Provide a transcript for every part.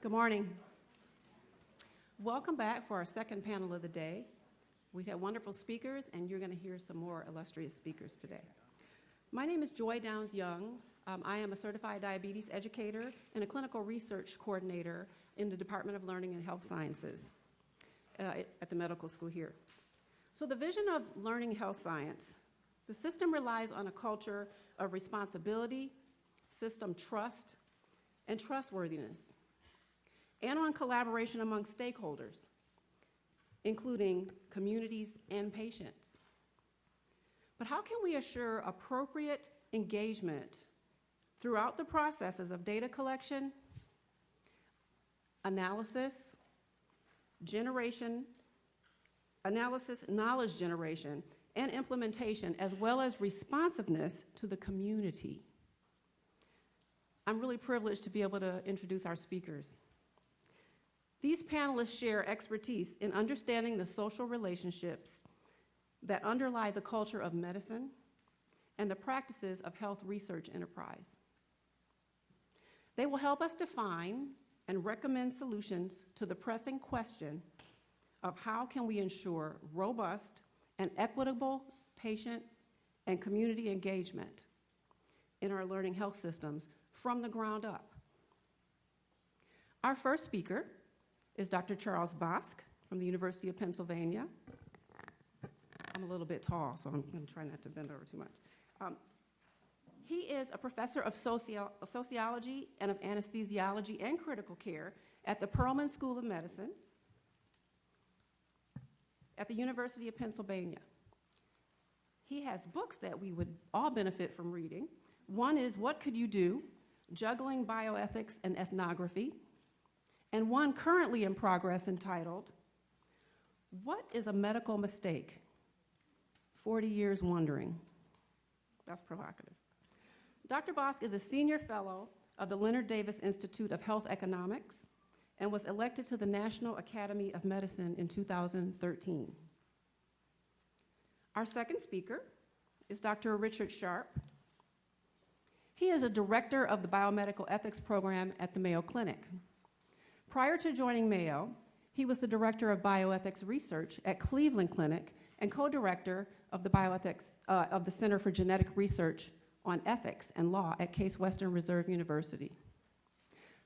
Good morning. Welcome back for our second panel of the day. We've had wonderful speakers, and you're going to hear some more illustrious speakers today. My name is Joy Downs-Young. I am a certified diabetes educator and a clinical research coordinator in the Department of Learning and Health Sciences at the medical school here. So the vision of learning health science, the system relies on a culture of responsibility, system trust, and trustworthiness, and on collaboration among stakeholders, including communities and patients. But how can we assure appropriate engagement throughout the processes of data collection, analysis, knowledge generation, and implementation, as well as responsiveness to the community? I'm really privileged to be able to introduce our speakers. These panelists share expertise in understanding the social relationships that underlie the culture of medicine and the practices of health research enterprise. They will help us define and recommend solutions to the pressing question of how can we ensure robust and equitable patient and community engagement in our learning health systems from the ground up. Our first speaker is Dr. Charles Bosk from the University of Pennsylvania. I'm a little bit tall, so I'm going to try not to bend over too much. He is a professor of sociology and of anesthesiology and critical care at the Perelman School of Medicine at the University of Pennsylvania. He has books that we would all benefit from reading. One is What Could You Do? Juggling Bioethics and Ethnography, and one currently in progress entitled, What is a Medical Mistake? 40 Years Wondering. That's provocative. Dr. Bosk is a senior fellow of the Leonard Davis Institute of Health Economics and was elected to the National Academy of Medicine in 2013. Our second speaker is Dr. Richard Sharp. He is a director of the Biomedical Ethics Program at the Mayo Clinic. Prior to joining Mayo, he was the director of bioethics research at Cleveland Clinic and co-director of the bioethics of the Center for Genetic Research on Ethics and Law at Case Western Reserve University.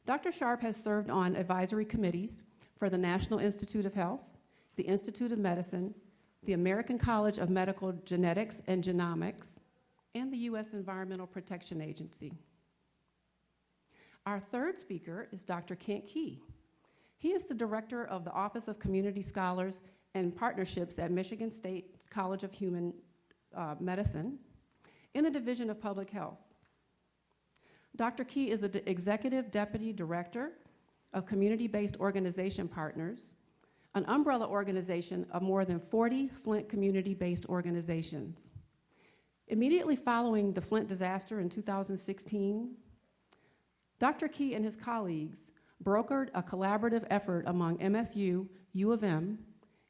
Dr. Sharp has served on advisory committees for the National Institute of Health, the Institute of Medicine, the American College of Medical Genetics and Genomics, and the U.S. Environmental Protection Agency. Our third speaker is Dr. Kent Key. He is the director of the Office of Community Scholars and Partnerships at Michigan State College of Human Medicine in the Division of Public Health. Dr. Key is the Executive Deputy Director of Community-Based Organization Partners, an umbrella organization of more than 40 Flint community-based organizations. Immediately following the Flint disaster in 2016, Dr. Key and his colleagues brokered a collaborative effort among MSU, U of M,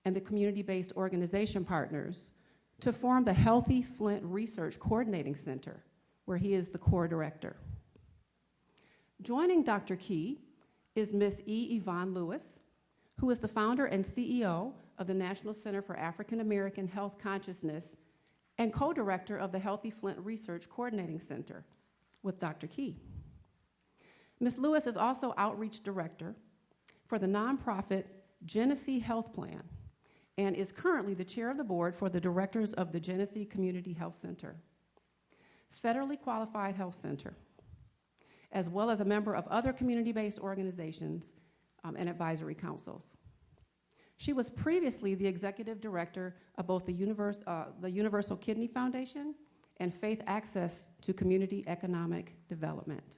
and the community-based organization partners to form the Healthy Flint Research Coordinating Center, where he is the core director. Joining Dr. Key is Ms. E. Yvonne Lewis, who is the founder and CEO of the National Center for African American Health Consciousness and co-director of the Healthy Flint Research Coordinating Center with Dr. Key. Ms. Lewis is also outreach director for the nonprofit Genesee Health Plan and is currently the chair of the board for the directors of the Genesee Community Health Center, federally qualified health center, as well as a member of other community-based organizations and advisory councils. She was previously the executive director of both the Universal Kidney Foundation and Faith Access to Community Economic Development.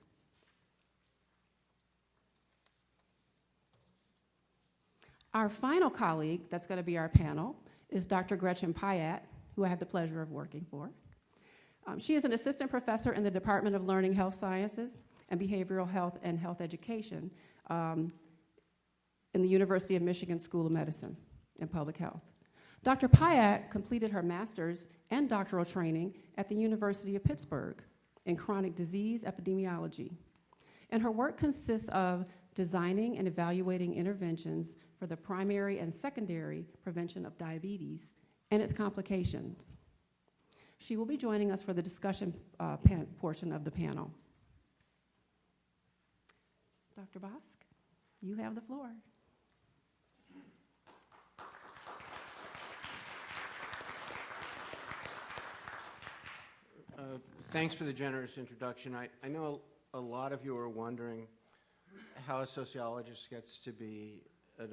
Our final colleague that's going to be our panel is Dr. Gretchen Pyatt, who I have the pleasure of working for. She is an assistant professor in the Department of Learning Health Sciences and Behavioral Health and Health Education in the University of Michigan School of Medicine and Public Health. Dr. Pyatt completed her master's and doctoral training at the University of Pittsburgh in chronic disease epidemiology. And her work consists of designing and evaluating interventions for the primary and secondary prevention of diabetes and its complications. She will be joining us for the discussion portion of the panel. Dr. Bosk, you have the floor. Thanks for the generous introduction. I know a lot of you are wondering how a sociologist gets to be a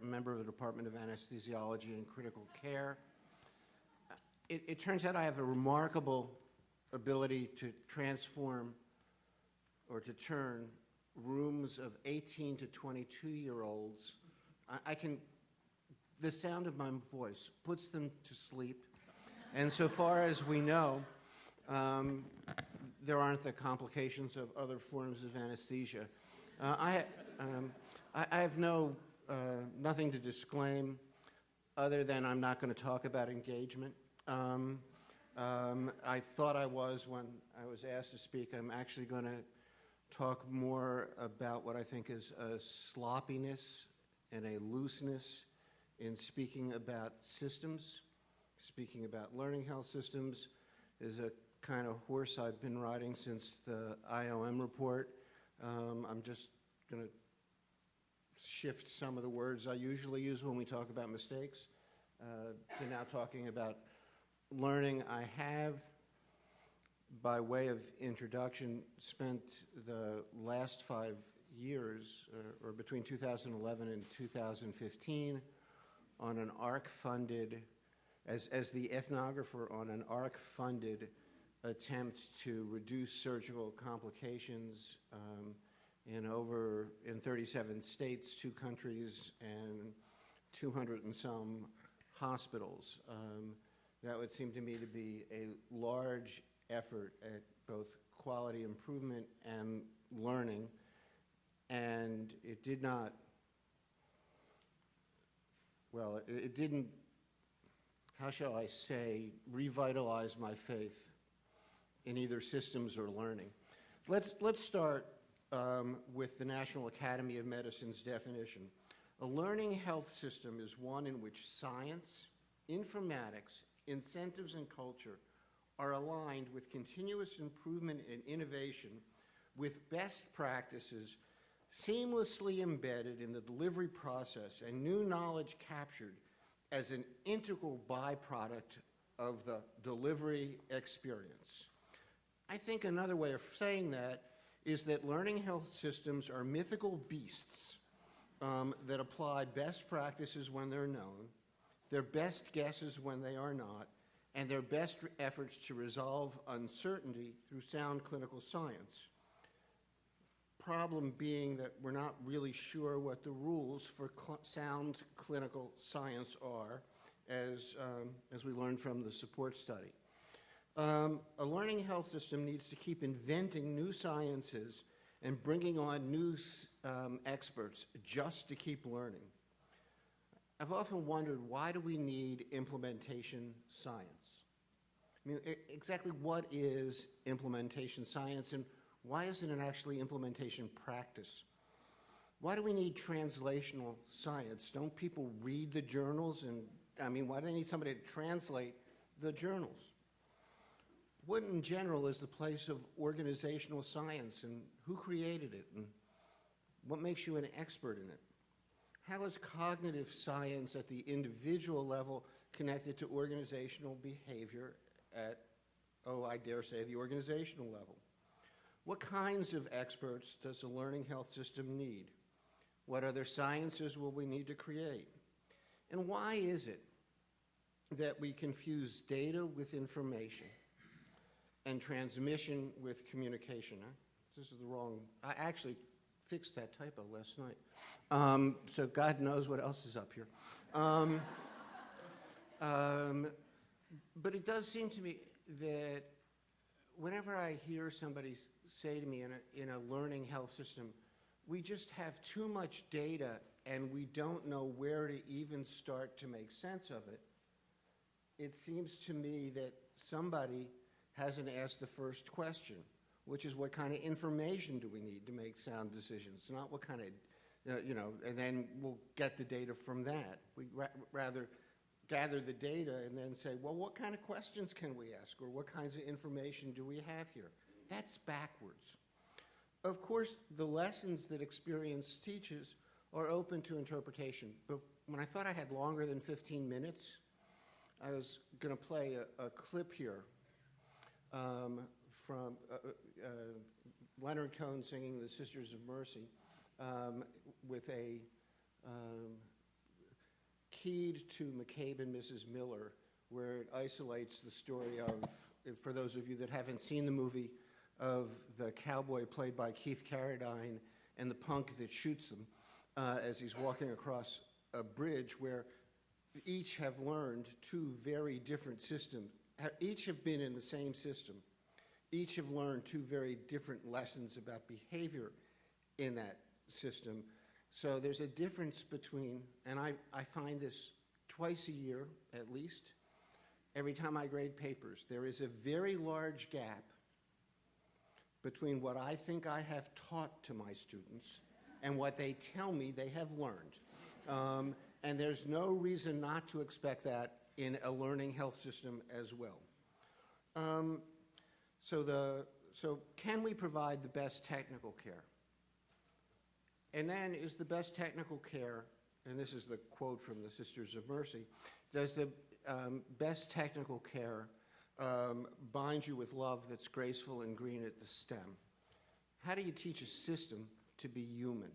member of the Department of Anesthesiology and Critical Care. It turns out I have a remarkable ability to transform or to turn rooms of 18 to 22-year-olds. The sound of my voice puts them to sleep. And so far as we know, there aren't the complications of other forms of anesthesia. I have nothing to disclaim other than I'm not going to talk about engagement. I thought I was when I was asked to speak. I'm actually going to talk more about what I think is a sloppiness and a looseness in speaking about systems. Speaking about learning health systems is a kind of horse I've been riding since the IOM report. I'm just going to shift some of the words I usually use when we talk about mistakes to now talking about learning. I have, by way of introduction, spent the last 5 years, or between 2011 and 2015, on an ARC-funded, as the ethnographer on an ARC-funded attempt to reduce surgical complications in 37 states, 2 countries, and 200 and some hospitals. That would seem to me to be a large effort at both quality improvement and learning, and it did not, well, it didn't, how shall I say, revitalize my faith in either systems or learning. Let's start with the National Academy of Medicine's definition. A learning health system is one in which science, informatics, incentives, and culture are aligned with continuous improvement and innovation, with best practices seamlessly embedded in the delivery process and new knowledge captured as an integral byproduct of the delivery experience. I think another way of saying that is that learning health systems are mythical beasts that apply best practices when they're known, their best guesses when they are not, and their best efforts to resolve uncertainty through sound clinical science. Problem being that we're not really sure what the rules for sound clinical science are, as we learned from the support study. A learning health system needs to keep inventing new sciences and bringing on new experts just to keep learning. I've often wondered, why do we need implementation science? I mean, exactly what is implementation science, and why isn't it actually implementation practice? Why do we need translational science? Don't people read the journals? And I mean, why do they need somebody to translate the journals? What in general is the place of organizational science, and who created it, and what makes you an expert in it? How is cognitive science at the individual level connected to organizational behavior at, I dare say, the organizational level? What kinds of experts does a learning health system need? What other sciences will we need to create? And why is it that we confuse data with information and transmission with communication? This is the wrong, I actually fixed that typo last night. So God knows what else is up here. But it does seem to me that whenever I hear somebody say to me in a learning health system, we just have too much data and we don't know where to even start to make sense of it, it seems to me that somebody hasn't asked the first question. which is what kind of information do we need to make sound decisions, not what kind of, and then we'll get the data from that. We rather gather the data and then say, well, what kind of questions can we ask, or what kinds of information do we have here? That's backwards. Of course, the lessons that experience teaches are open to interpretation. But when I thought I had longer than 15 minutes, I was going to play a clip here from Leonard Cohen singing The Sisters of Mercy with a keyed to McCabe and Mrs. Miller, where it isolates the story of, for those of you that haven't seen the movie, of the cowboy played by Keith Carradine and the punk that shoots them as he's walking across a bridge, where each have learned two very different systems. Each have been in the same system. Each have learned two very different lessons about behavior in that system. So there's a difference between, and I find this twice a year at least, every time I grade papers, there is a very large gap between what I think I have taught to my students and what they tell me they have learned. And there's no reason not to expect that in a learning health system as well. So can we provide the best technical care? And then is the best technical care, and this is the quote from the Sisters of Mercy, does the best technical care bind you with love that's graceful and green at the stem? How do you teach a system to be human?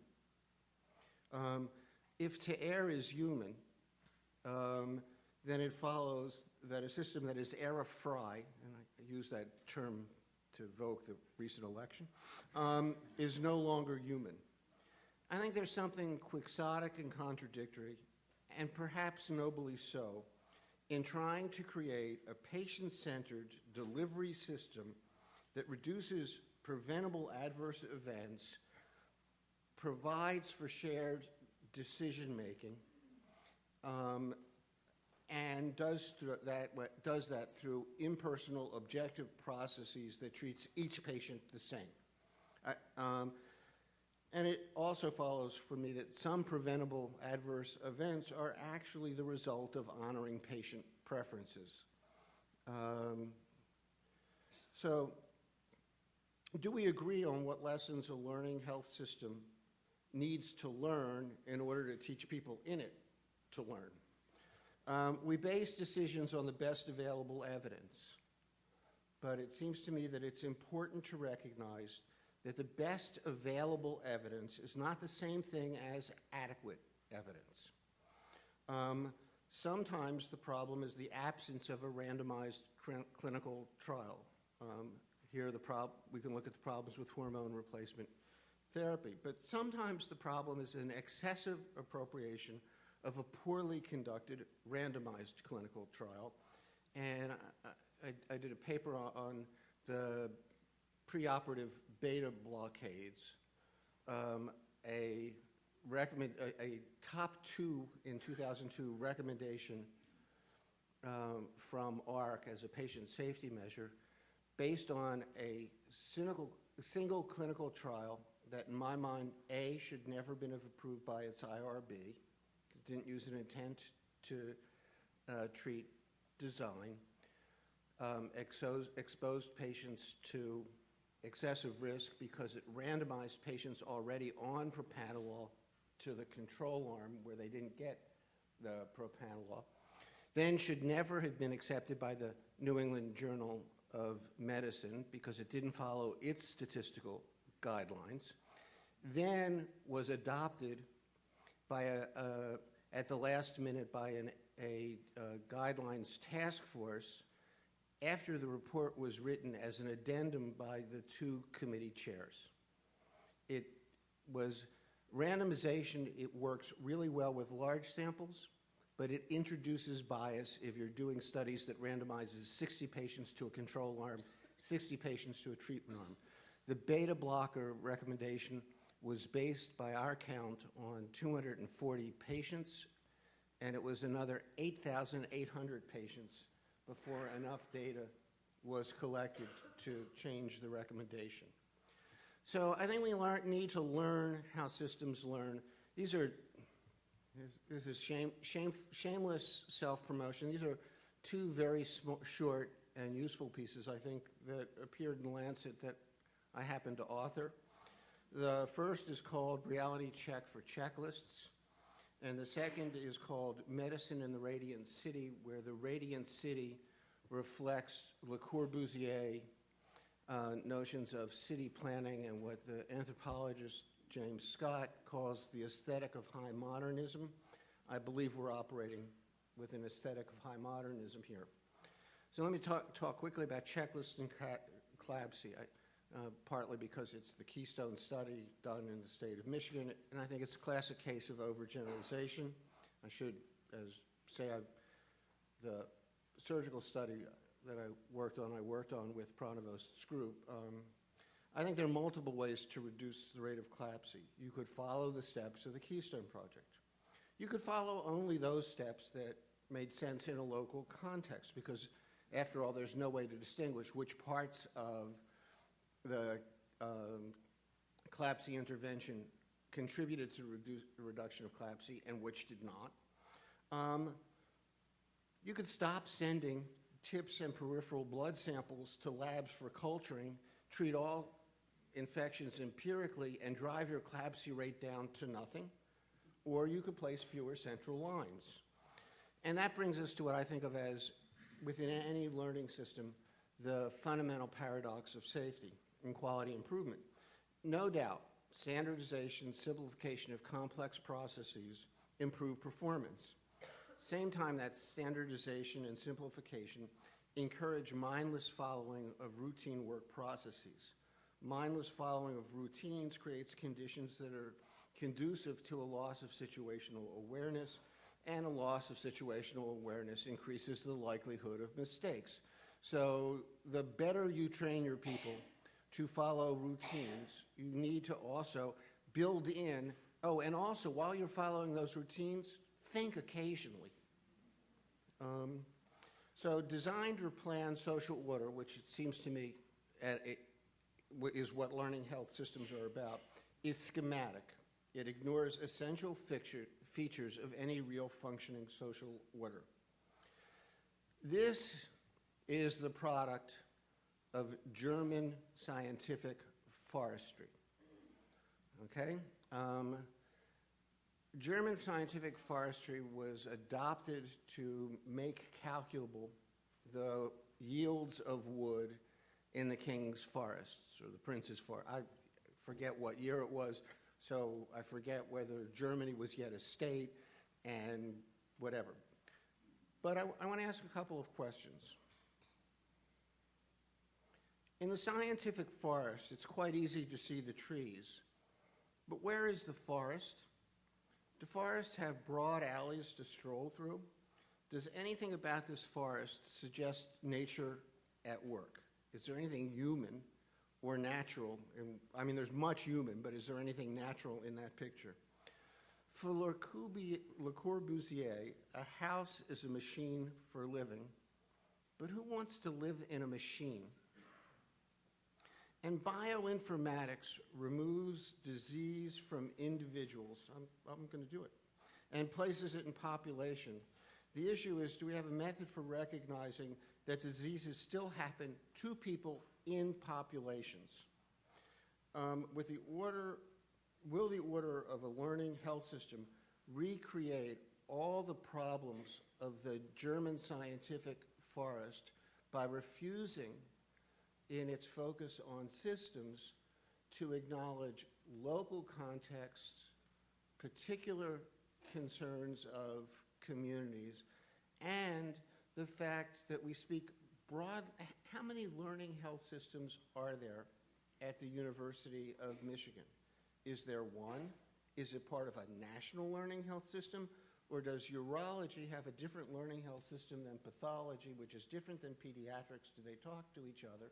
If to err is human, then it follows that a system that is error-free, and I use that term to evoke the recent election, is no longer human. I think there's something quixotic and contradictory, and perhaps nobly so, in trying to create a patient-centered delivery system that reduces preventable adverse events, provides for shared decision-making, and does that through impersonal, objective processes that treats each patient the same. And it also follows for me that some preventable adverse events are actually the result of honoring patient preferences. So do we agree on what lessons a learning health system needs to learn in order to teach people in it to learn? We base decisions on the best available evidence, but it seems to me that it's important to recognize that the best available evidence is not the same thing as adequate evidence. Sometimes the problem is the absence of a randomized clinical trial. Here we can look at the problems with hormone replacement therapy, but sometimes the problem is an excessive appropriation of a poorly conducted randomized clinical trial. And I did a paper on the preoperative beta blockades, a top 2 in 2002 recommendation from ARC as a patient safety measure based on a single clinical trial that, in my mind, A, should never have been approved by its IRB. It didn't use an intent to treat design, exposed patients to excessive risk because it randomized patients already on propranolol to the control arm where they didn't get the propranolol, then should never have been accepted by the New England Journal of Medicine because it didn't follow its statistical guidelines, then was adopted by at the last minute by a guidelines task force after the report was written as an addendum by the 2 committee chairs. It was randomization. It works really well with large samples, but it introduces bias if you're doing studies that randomizes 60 patients to a control arm, 60 patients to a treatment arm. The beta blocker recommendation was based by our count on 240 patients, and it was another 8,800 patients before enough data was collected to change the recommendation. So I think we need to learn how systems learn. This is shameless self-promotion. These are two very short and useful pieces, I think, that appeared in Lancet that I happened to author. The first is called Reality Check for Checklists, and the second is called Medicine in the Radiant City, where the Radiant City reflects Le Corbusier notions of city planning and what the anthropologist James Scott calls the aesthetic of high modernism. I believe we're operating with an aesthetic of high modernism here. So let me talk quickly about checklists and CLABSI, partly because it's the keystone study done in the state of Michigan, and I think it's a classic case of overgeneralization. I should say the surgical study that I worked on with Pranavost's group. I think there are multiple ways to reduce the rate of CLABSI. You could follow the steps of the Keystone Project. You could follow only those steps that made sense in a local context, because after all, there's no way to distinguish which parts of the CLABSI intervention contributed to the reduction of CLABSI and which did not. You could stop sending tips and peripheral blood samples to labs for culturing, treat all infections empirically, and drive your CLABSI rate down to nothing. Or you could place fewer central lines. And that brings us to what I think of as, within any learning system, the fundamental paradox of safety and quality improvement. No doubt, standardization, simplification of complex processes improve performance. Same time that standardization and simplification encourage mindless following of routine work processes. Mindless following of routines creates conditions that are conducive to a loss of situational awareness, and a loss of situational awareness increases the likelihood of mistakes. So the better you train your people to follow routines, you need to also build in, and also while you're following those routines, think occasionally. So designed or planned social order, which it seems to me is what learning health systems are about, is schematic. It ignores essential features of any real functioning social order. This is the product of German scientific forestry, okay? German scientific forestry was adopted to make calculable the yields of wood in the king's forests, or the prince's forest. I forget what year it was, so I forget whether Germany was yet a state and whatever. But I want to ask a couple of questions. In the scientific forest, it's quite easy to see the trees, but where is the forest? Do forests have broad alleys to stroll through? Does anything about this forest suggest nature at work? Is there anything human or natural? I mean, there's much human, but is there anything natural in that picture? For Le Corbusier, a house is a machine for living, but who wants to live in a machine? And bioinformatics removes disease from individuals. I'm going to do it. And places it in population. The issue is, do we have a method for recognizing that diseases still happen to people in populations? Will the order of a learning health system recreate all the problems of the German scientific forest by refusing, in its focus on systems, to acknowledge local contexts, particular concerns of communities, and the fact that we speak broad. How many learning health systems are there at the University of Michigan? Is there one? Is it part of a national learning health system? Or does urology have a different learning health system than pathology, which is different than pediatrics? Do they talk to each other?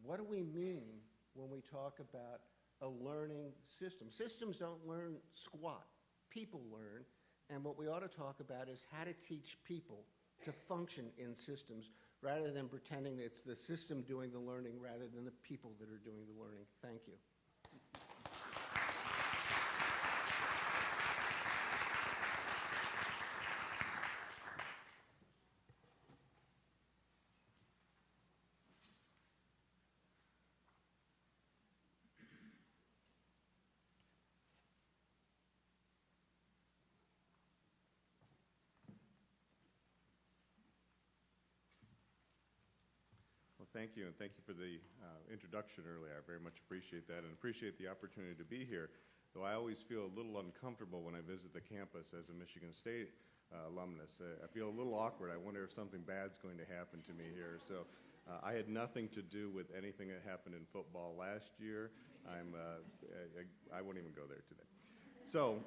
What do we mean when we talk about a learning system? Systems don't learn squat. People learn. And what we ought to talk about is how to teach people to function in systems rather than pretending that it's the system doing the learning rather than the people that are doing the learning. Thank you. Well, thank you, and thank you for the introduction earlier. I very much appreciate that and appreciate the opportunity to be here, though I always feel a little uncomfortable when I visit the campus as a Michigan State alumnus. I feel a little awkward. I wonder if something bad's going to happen to me here. So I had nothing to do with anything that happened in football last year. I won't even go there today. So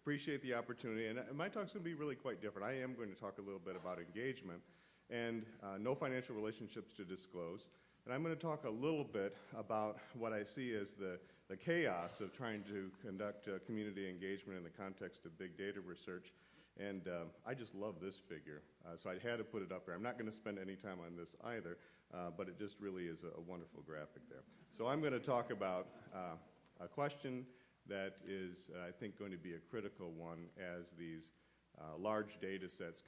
appreciate the opportunity, and my talk's going to be really quite different. I am going to talk a little bit about engagement and no financial relationships to disclose. And I'm going to talk a little bit about what I see as the chaos of trying to conduct community engagement in the context of big data research. And I just love this figure, so I had to put it up there. I'm not going to spend any time on this either, but it just really is a wonderful graphic there. So I'm going to talk about a question that is, I think, going to be a critical one as these large data sets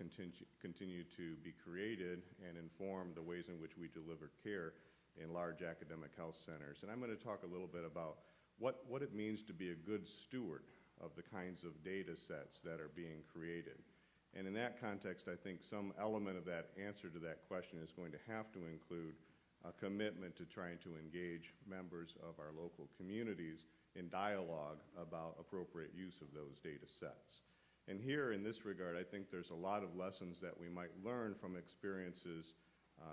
continue to be created and inform the ways in which we deliver care in large academic health centers. And I'm going to talk a little bit about what it means to be a good steward of the kinds of data sets that are being created. And in that context, I think some element of that answer to that question is going to have to include a commitment to trying to engage members of our local communities in dialogue about appropriate use of those data sets. And here, in this regard, I think there's a lot of lessons that we might learn from experiences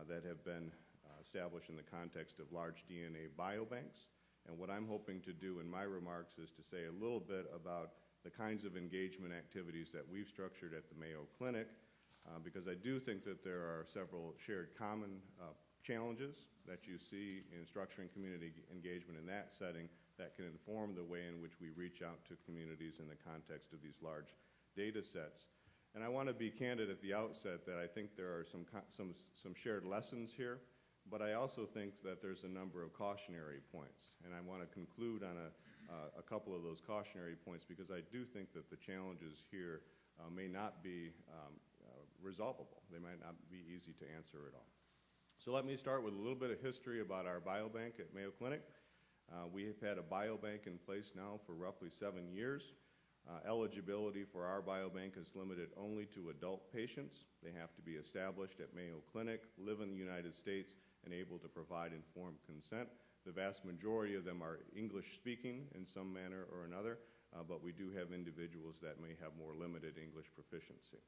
that have been established in the context of large DNA biobanks. And what I'm hoping to do in my remarks is to say a little bit about the kinds of engagement activities that we've structured at the Mayo Clinic, because I do think that there are several shared common challenges that you see in structuring community engagement in that setting that can inform the way in which we reach out to communities in the context of these large data sets. And I want to be candid at the outset that I think there are some shared lessons here, but I also think that there's a number of cautionary points. And I want to conclude on a couple of those cautionary points because I do think that the challenges here may not be resolvable. They might not be easy to answer at all. So let me start with a little bit of history about our biobank at Mayo Clinic. We have had a biobank in place now for roughly 7 years. Eligibility for our biobank is limited only to adult patients. They have to be established at Mayo Clinic, live in the United States, and able to provide informed consent. The vast majority of them are English-speaking in some manner or another, but we do have individuals that may have more limited English proficiency.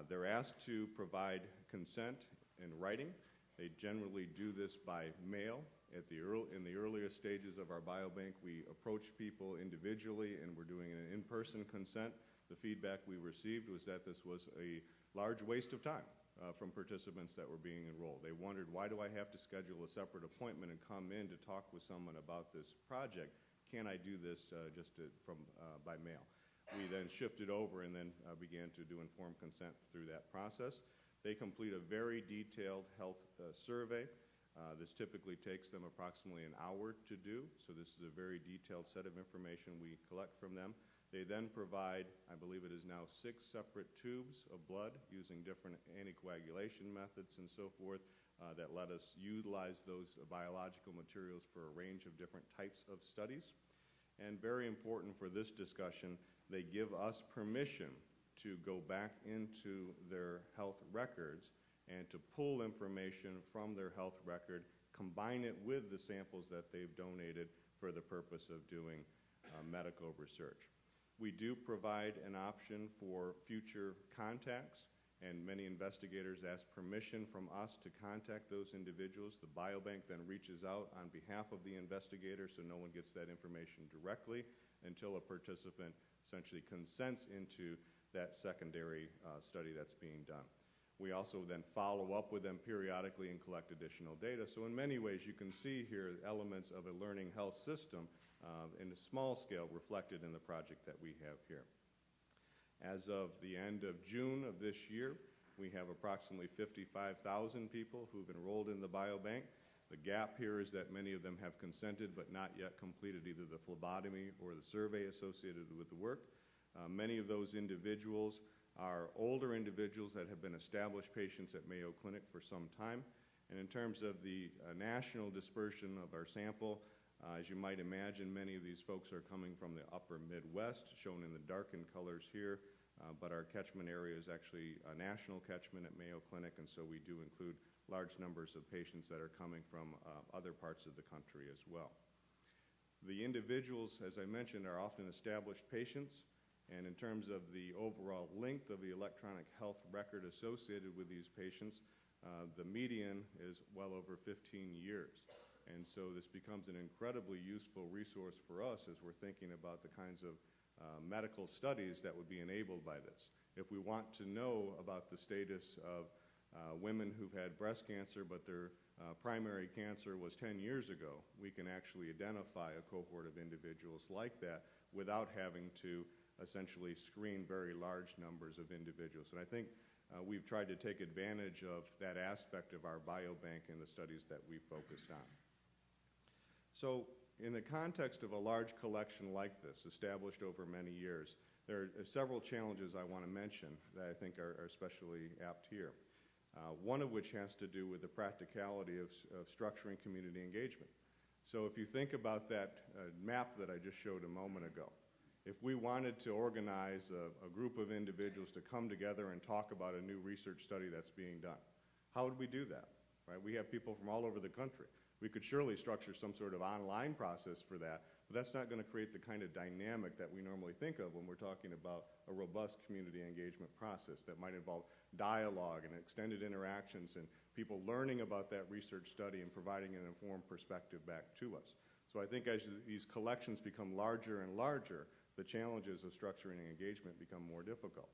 They're asked to provide consent in writing. They generally do this by mail. In the earliest stages of our biobank, we approach people individually and we're doing an in-person consent. The feedback we received was that this was a large waste of time from participants that were being enrolled. They wondered, why do I have to schedule a separate appointment and come in to talk with someone about this project? Can't I do this by mail? We then shifted over and then began to do informed consent through that process. They complete a very detailed health survey. This typically takes them approximately an hour to do, so this is a very detailed set of information we collect from them. They then provide, I believe it is now 6 separate tubes of blood using different anticoagulation methods and so forth that let us utilize those biological materials for a range of different types of studies. And very important for this discussion, they give us permission to go back into their health records and to pull information from their health record, combine it with the samples that they've donated for the purpose of doing medical research. We do provide an option for future contacts, and many investigators ask permission from us to contact those individuals. The biobank then reaches out on behalf of the investigator, so no one gets that information directly until a participant essentially consents into that secondary study that's being done. We also then follow up with them periodically and collect additional data. So in many ways, you can see here elements of a learning health system in a small scale reflected in the project that we have here. As of the end of June of this year, We have approximately 55,000 people who've enrolled in the biobank. The gap here is that many of them have consented but not yet completed either the phlebotomy or the survey associated with the work. Many of those individuals are older individuals that have been established patients at Mayo Clinic for some time. And in terms of the national dispersion of our sample, as you might imagine, many of these folks are coming from the upper Midwest, shown in the darkened colors here, but our catchment area is actually a national catchment at Mayo Clinic, and so we do include large numbers of patients that are coming from other parts of the country as well. The individuals, as I mentioned, are often established patients, and in terms of the overall length of the electronic health record associated with these patients, the median is well over 15 years. And so this becomes an incredibly useful resource for us as we're thinking about the kinds of medical studies that would be enabled by this. If we want to know about the status of women who've had breast cancer but their primary cancer was 10 years ago, we can actually identify a cohort of individuals like that without having to essentially screen very large numbers of individuals. And I think we've tried to take advantage of that aspect of our biobank in the studies that we focused on. So in the context of a large collection like this, established over many years, there are several challenges I want to mention that I think are especially apt here. One of which has to do with the practicality of structuring community engagement. So if you think about that map that I just showed a moment ago, if we wanted to organize a group of individuals to come together and talk about a new research study that's being done, how would we do that? Right? We have people from all over the country. We could surely structure some sort of online process for that, but that's not going to create the kind of dynamic that we normally think of when we're talking about a robust community engagement process that might involve dialogue and extended interactions and people learning about that research study and providing an informed perspective back to us. So I think as these collections become larger and larger, the challenges of structuring and engagement become more difficult.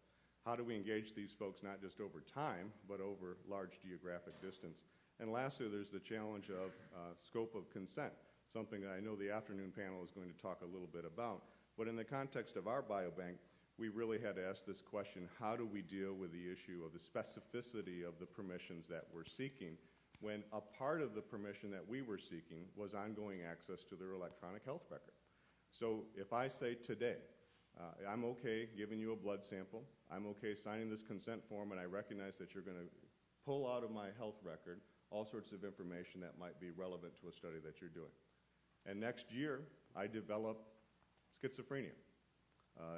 How do we engage these folks not just over time, but over large geographic distance? And lastly, there's the challenge of scope of consent, something that I know the afternoon panel is going to talk a little bit about. But in the context of our biobank, we really had to ask this question: how do we deal with the issue of the specificity of the permissions that we're seeking, when a part of the permission that we were seeking was ongoing access to their electronic health record? So if I say today, I'm okay giving you a blood sample, I'm okay signing this consent form, and I recognize that you're going to pull out of my health record all sorts of information that might be relevant to a study that you're doing. And next year, I develop schizophrenia,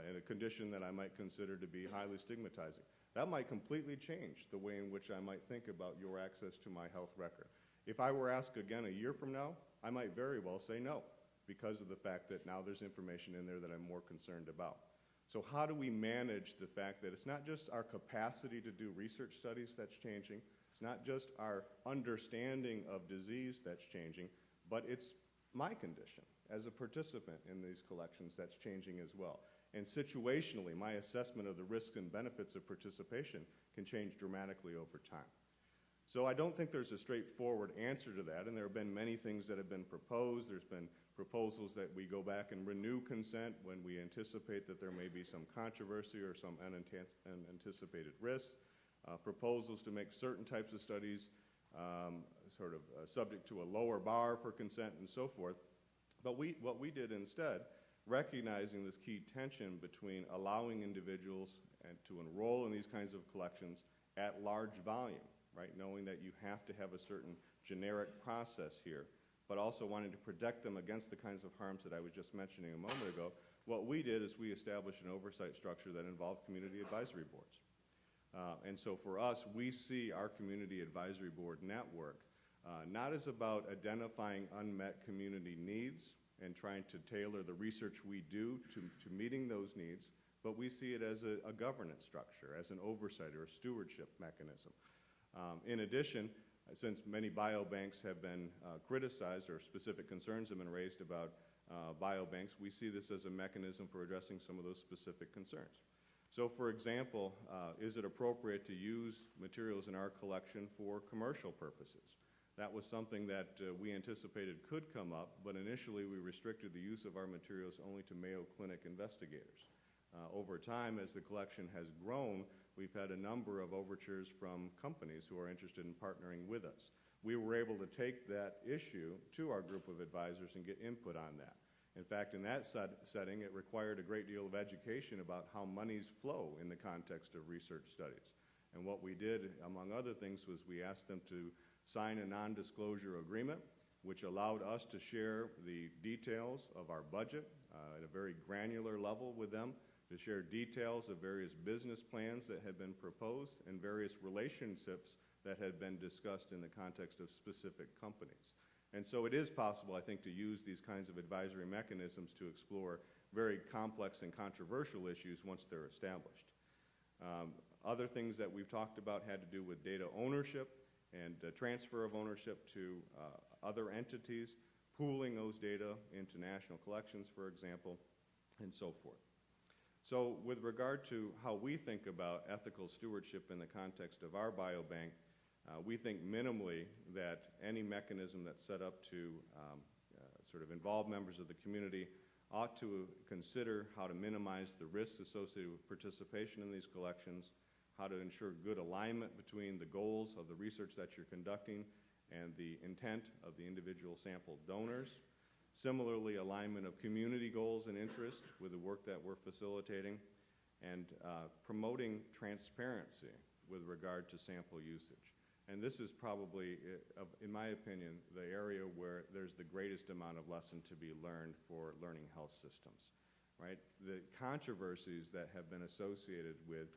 and a condition that I might consider to be highly stigmatizing. That might completely change the way in which I might think about your access to my health record. If I were asked again a year from now, I might very well say no, because of the fact that now there's information in there that I'm more concerned about. So how do we manage the fact that it's not just our capacity to do research studies that's changing, it's not just our understanding of disease that's changing, but it's my condition as a participant in these collections that's changing as well. And situationally, my assessment of the risks and benefits of participation can change dramatically over time. So I don't think there's a straightforward answer to that, and there have been many things that have been proposed. There's been proposals that we go back and renew consent when we anticipate that there may be some controversy or some unanticipated risks. Proposals to make certain types of studies subject to a lower bar for consent and so forth. But what we did instead, recognizing this key tension between allowing individuals to enroll in these kinds of collections at large volume, right, knowing that you have to have a certain generic process here, but also wanting to protect them against the kinds of harms that I was just mentioning a moment ago, what we did is we established an oversight structure that involved community advisory boards. And so for us, we see our community advisory board network not as about identifying unmet community needs and trying to tailor the research we do to meeting those needs, but we see it as a governance structure, as an oversight or a stewardship mechanism. In addition, since many biobanks have been criticized or specific concerns have been raised about biobanks, we see this as a mechanism for addressing some of those specific concerns. So for example, is it appropriate to use materials in our collection for commercial purposes? That was something that we anticipated could come up, but initially we restricted the use of our materials only to Mayo Clinic investigators. Over time, as the collection has grown, we've had a number of overtures from companies who are interested in partnering with us. We were able to take that issue to our group of advisors and get input on that. In fact, in that setting, it required a great deal of education about how monies flow in the context of research studies. And what we did, among other things, was we asked them to sign a non-disclosure agreement, which allowed us to share the details of our budget at a very granular level with them, to share details of various business plans that had been proposed and various relationships that had been discussed in the context of specific companies. And so it is possible, I think, to use these kinds of advisory mechanisms to explore very complex and controversial issues once they're established. Other things that we've talked about had to do with data ownership and transfer of ownership to other entities, pooling those data into national collections, for example, and so forth. So with regard to how we think about ethical stewardship in the context of our biobank, we think minimally that any mechanism that's set up to sort of involve members of the community ought to consider how to minimize the risks associated with participation in these collections, how to ensure good alignment between the goals of the research that you're conducting and the intent of the individual sample donors. Similarly, alignment of community goals and interests with the work that we're facilitating, and promoting transparency with regard to sample usage. And this is probably, in my opinion, the area where there's the greatest amount of lesson to be learned for learning health systems, right? The controversies that have been associated with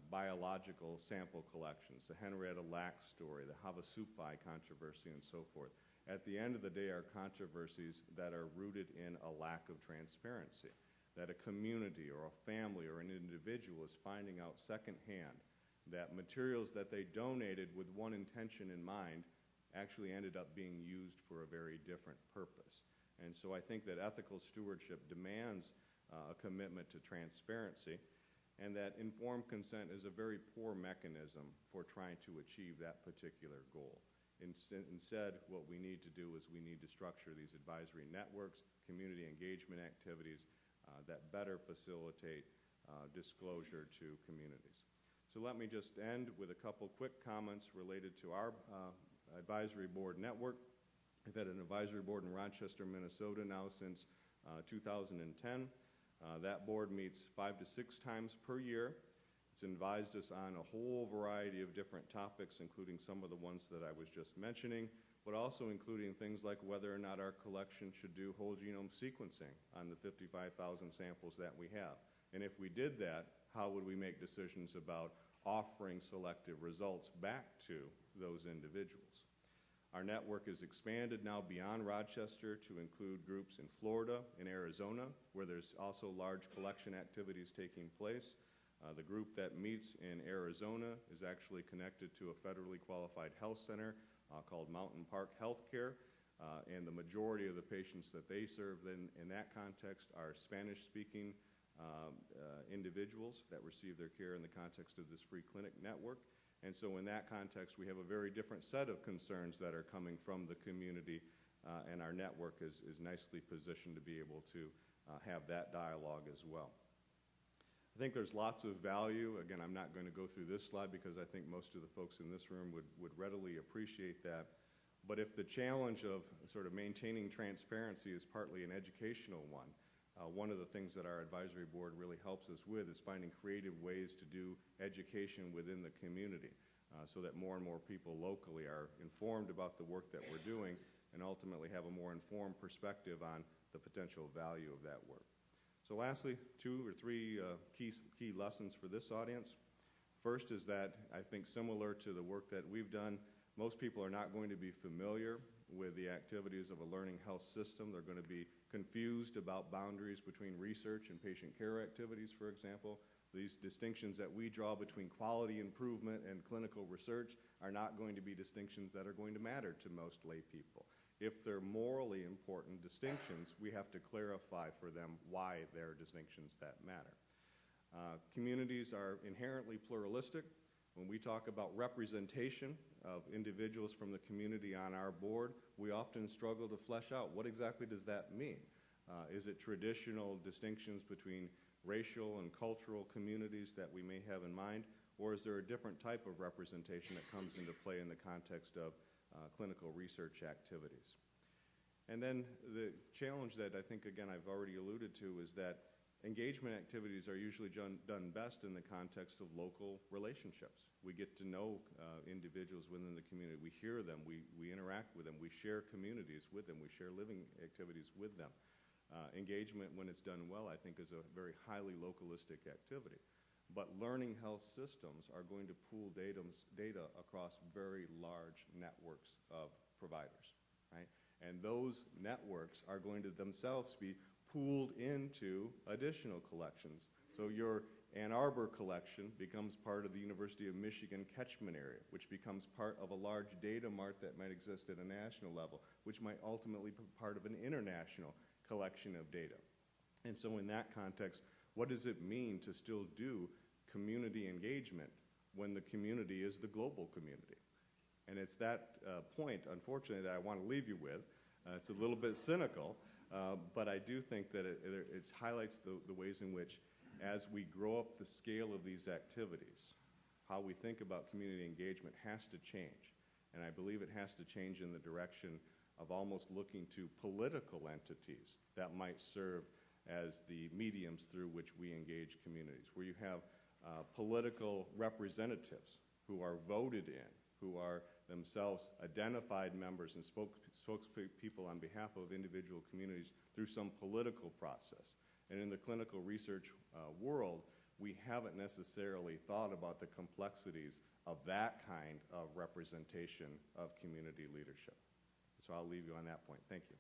biological sample collections, the Henrietta Lacks story, the Havasupai controversy, and so forth, at the end of the day are controversies that are rooted in a lack of transparency, that a community or a family or an individual is finding out secondhand that materials that they donated with one intention in mind actually ended up being used for a very different purpose. And so I think that ethical stewardship demands a commitment to transparency, and that informed consent is a very poor mechanism for trying to achieve that particular goal. Instead, what we need to do is we need to structure these advisory networks, community engagement activities that better facilitate disclosure to communities. So let me just end with a couple quick comments related to our advisory board network. We've had an advisory board in Rochester, Minnesota now since 2010. That board meets 5 to 6 times per year. It's advised us on a whole variety of different topics, including some of the ones that I was just mentioning, but also including things like whether or not our collection should do whole genome sequencing on the 55,000 samples that we have. And if we did that, how would we make decisions about offering selective results back to those individuals? Our network is expanded now beyond Rochester to include groups in Florida and Arizona, where there's also large collection activities taking place. The group that meets in Arizona is actually connected to a federally qualified health center called Mountain Park Healthcare, and the majority of the patients that they serve in that context are Spanish-speaking individuals that receive their care in the context of this free clinic network. And so in that context, we have a very different set of concerns that are coming from the community, and our network is nicely positioned to be able to have that dialogue as well. I think there's lots of value. Again, I'm not going to go through this slide because I think most of the folks in this room would readily appreciate that. But if the challenge of sort of maintaining transparency is partly an educational one, one of the things that our advisory board really helps us with is finding creative ways to do education within the community so that more and more people locally are informed about the work that we're doing and ultimately have a more informed perspective on the potential value of that work. So lastly, 2 or 3 key lessons for this audience. First is that I think similar to the work that we've done, most people are not going to be familiar with the activities of a learning health system. They're going to be confused about boundaries between research and patient care activities, for example. These distinctions that we draw between quality improvement and clinical research are not going to be distinctions that are going to matter to most lay people. If they're morally important distinctions, we have to clarify for them why they're distinctions that matter. Communities are inherently pluralistic. When we talk about representation of individuals from the community on our board, we often struggle to flesh out what exactly does that mean. Is it traditional distinctions between racial and cultural communities that we may have in mind, or is there a different type of representation that comes into play in the context of clinical research activities? And then the challenge that I think, again, I've already alluded to is that engagement activities are usually done best in the context of local relationships. We get to know individuals within the community. We hear them. We interact with them. We share communities with them. We share living activities with them. Engagement, when it's done well, I think is a very highly localistic activity. But learning health systems are going to pool data across very large networks of providers, right? And those networks are going to themselves be pooled into additional collections. So your Ann Arbor collection becomes part of the University of Michigan catchment area, which becomes part of a large data mart that might exist at a national level, which might ultimately be part of an international collection of data. And so in that context, what does it mean to still do community engagement when the community is the global community? And it's that point, unfortunately, that I want to leave you with. It's a little bit cynical, but I do think that it highlights the ways in which, as we grow up the scale of these activities, how we think about community engagement has to change. And I believe it has to change in the direction of almost looking to political entities that might serve as the mediums through which we engage communities, where you have political representatives who are voted in, who are themselves identified members and spokespeople on behalf of individual communities through some political process. And in the clinical research world, we haven't necessarily thought about the complexities of that kind of representation of community leadership. So I'll leave you on that point. Thank you.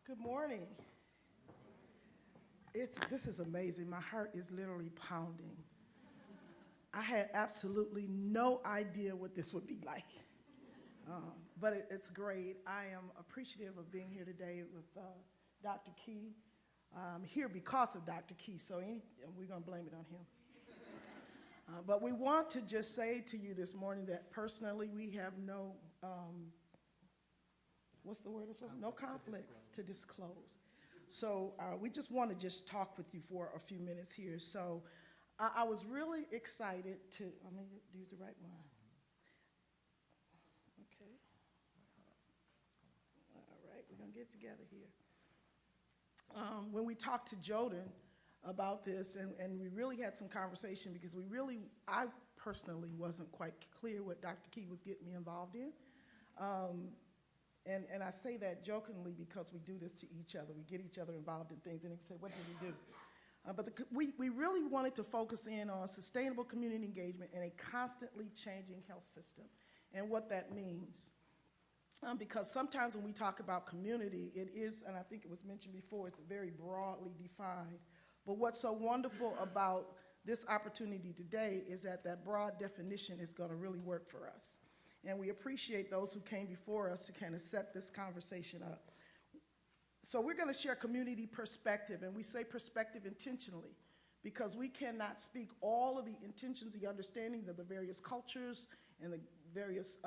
Good morning. This is amazing. My heart is literally pounding. I had absolutely no idea what this would be like, but it's great. I am appreciative of being here today with Dr. Key. I'm here because of Dr. Key, so we're going to blame it on him. But we want to just say to you this morning that personally we have no what's the word? No conflicts to disclose. So we just want to just talk with you for a few minutes here. So I was really excited to, I'm going to use the right one. Okay. All right, we're going to get together here. When we talked to Joden about this, and we really had some conversation because I personally wasn't quite clear what Dr. Key was getting me involved in. And I say that jokingly because we do this to each other. We get each other involved in things, and they say, what did we do? But we really wanted to focus in on sustainable community engagement in a constantly changing health system and what that means. Because sometimes when we talk about community, it is, and I think it was mentioned before, it's very broadly defined. But what's so wonderful about this opportunity today is that that broad definition is going to really work for us. And we appreciate those who came before us to kind of set this conversation up. So we're going to share community perspective, and we say perspective intentionally because we cannot speak all of the intentions, the understanding of the various cultures and the various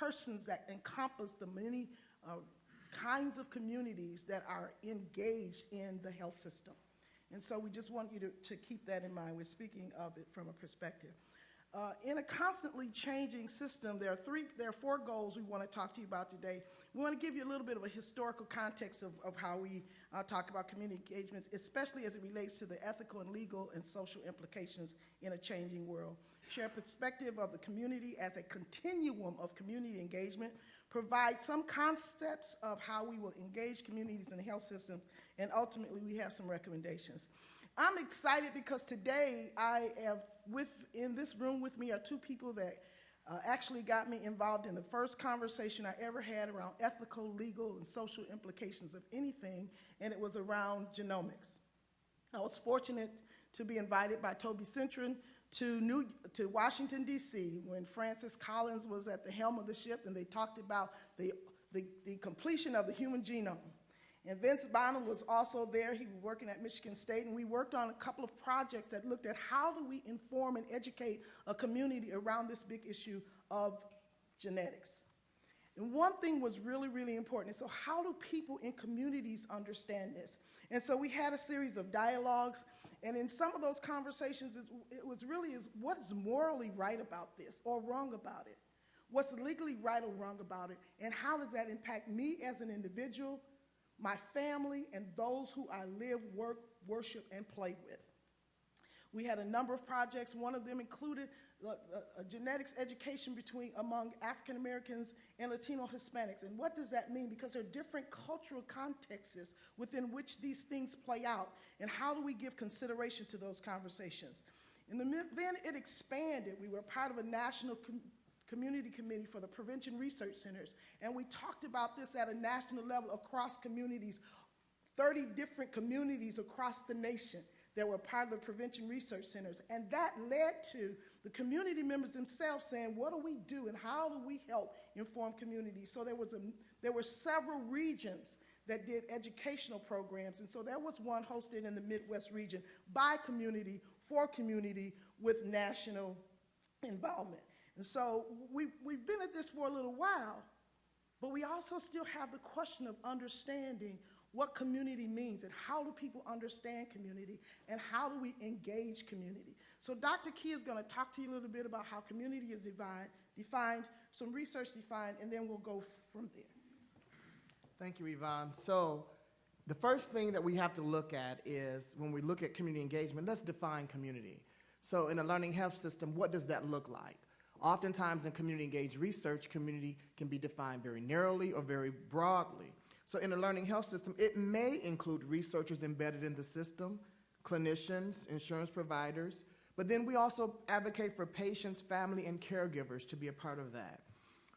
persons that encompass the many kinds of communities that are engaged in the health system. And so we just want you to keep that in mind. We're speaking of it from a perspective. In a constantly changing system, there are four goals we want to talk to you about today. We want to give you a little bit of a historical context of how we talk about community engagements, especially as it relates to the ethical and legal and social implications in a changing world. Share perspective of the community as a continuum of community engagement, provide some concepts of how we will engage communities in the health system, and ultimately we have some recommendations. I'm excited because today in this room with me are two people that actually got me involved in the first conversation I ever had around ethical, legal, and social implications of anything, and it was around genomics. I was fortunate to be invited by Toby Cintron to Washington, D.C. when Francis Collins was at the helm of the ship, and they talked about the completion of the human genome. And Vince Bynum was also there. He was working at Michigan State, and we worked on a couple of projects that looked at how do we inform and educate a community around this big issue of genetics. And one thing was really, really important. So how do people in communities understand this? And so we had a series of dialogues, and in some of those conversations, it was really what is morally right about this or wrong about it? What's legally right or wrong about it? And how does that impact me as an individual, my family, and those who I live, work, worship, and play with? We had a number of projects. One of them included a genetics education among African Americans and Latino Hispanics. And what does that mean? Because there are different cultural contexts within which these things play out. And how do we give consideration to those conversations? And then it expanded. We were part of a national community committee for the Prevention Research Centers. And we talked about this at a national level across communities, 30 different communities across the nation that were part of the Prevention Research Centers. And that led to the community members themselves saying, what do we do and how do we help inform communities? So there were several regions that did educational programs. And so there was one hosted in the Midwest region by community, for community, with national involvement. And so we've been at this for a little while, but we also still have the question of understanding what community means and how do people understand community and how do we engage community. So Dr. Key is going to talk to you a little bit about how community is defined, some research defined, and then we'll go from there. Thank you, Yvonne. So the first thing that we have to look at is when we look at community engagement, let's define community. So in a learning health system, what does that look like? Oftentimes in community engaged research, community can be defined very narrowly or very broadly. So in a learning health system, it may include researchers embedded in the system, clinicians, insurance providers, but then we also advocate for patients, family, and caregivers to be a part of that.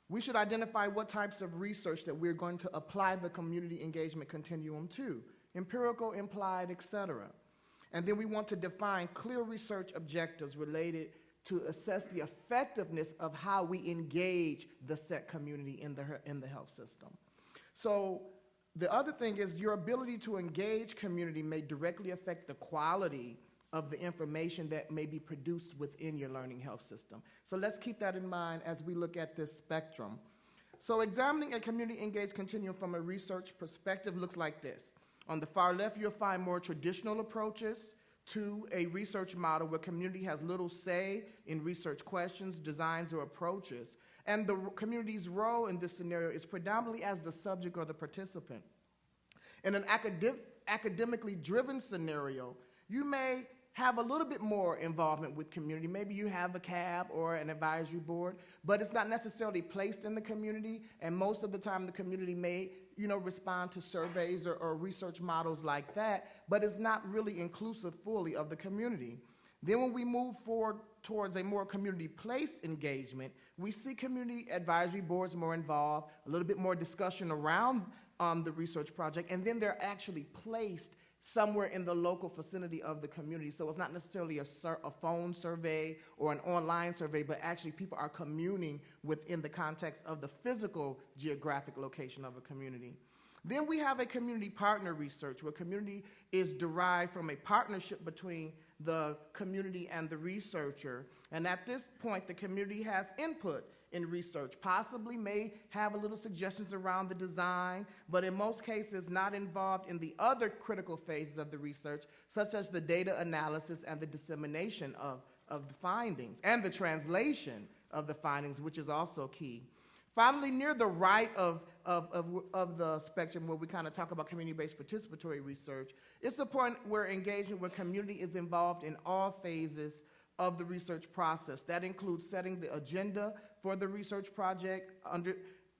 We should identify what types of research that we're going to apply the community engagement continuum to, empirical, implied, et cetera. And then we want to define clear research objectives related to assess the effectiveness of how we engage the set community in the health system. So the other thing is your ability to engage community may directly affect the quality of the information that may be produced within your learning health system. So let's keep that in mind as we look at this spectrum. So examining a community engaged continuum from a research perspective looks like this. On the far left, you'll find more traditional approaches to a research model where community has little say in research questions, designs, or approaches. And the community's role in this scenario is predominantly as the subject or the participant. In an academically driven scenario, you may have a little bit more involvement with community. Maybe you have a CAB or an advisory board, but it's not necessarily placed in the community, and most of the time the community may respond to surveys or research models like that, but it's not really inclusive fully of the community. Then when we move forward towards a more community-placed engagement, we see community advisory boards more involved, a little bit more discussion around the research project, and then they're actually placed somewhere in the local vicinity of the community. So it's not necessarily a phone survey or an online survey, but actually people are communing within the context of the physical geographic location of a community. Then we have a community partner research where community is derived from a partnership between the community and the researcher. And at this point, the community has input in research, possibly may have a little suggestions around the design, but in most cases not involved in the other critical phases of the research, such as the data analysis and the dissemination of the findings and the translation of the findings, which is also key. Finally, near the right of the spectrum where we kind of talk about community-based participatory research, it's a point where engagement with community is involved in all phases of the research process. That includes setting the agenda for the research project,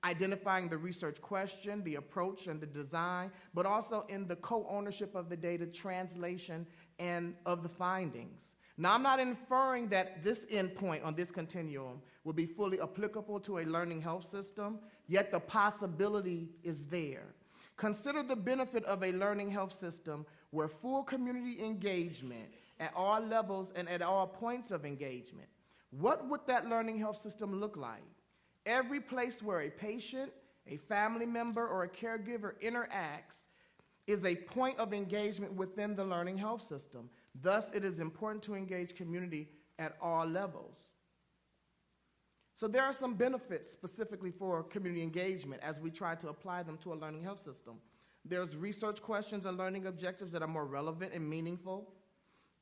identifying the research question, the approach, and the design, but also in the co-ownership of the data, translation, and of the findings. Now, I'm not inferring that this endpoint on this continuum will be fully applicable to a learning health system, yet the possibility is there. Consider the benefit of a learning health system where full community engagement at all levels and at all points of engagement. What would that learning health system look like? Every place where a patient, a family member, or a caregiver interacts is a point of engagement within the learning health system. Thus, it is important to engage community at all levels. So there are some benefits specifically for community engagement as we try to apply them to a learning health system. There's research questions and learning objectives that are more relevant and meaningful,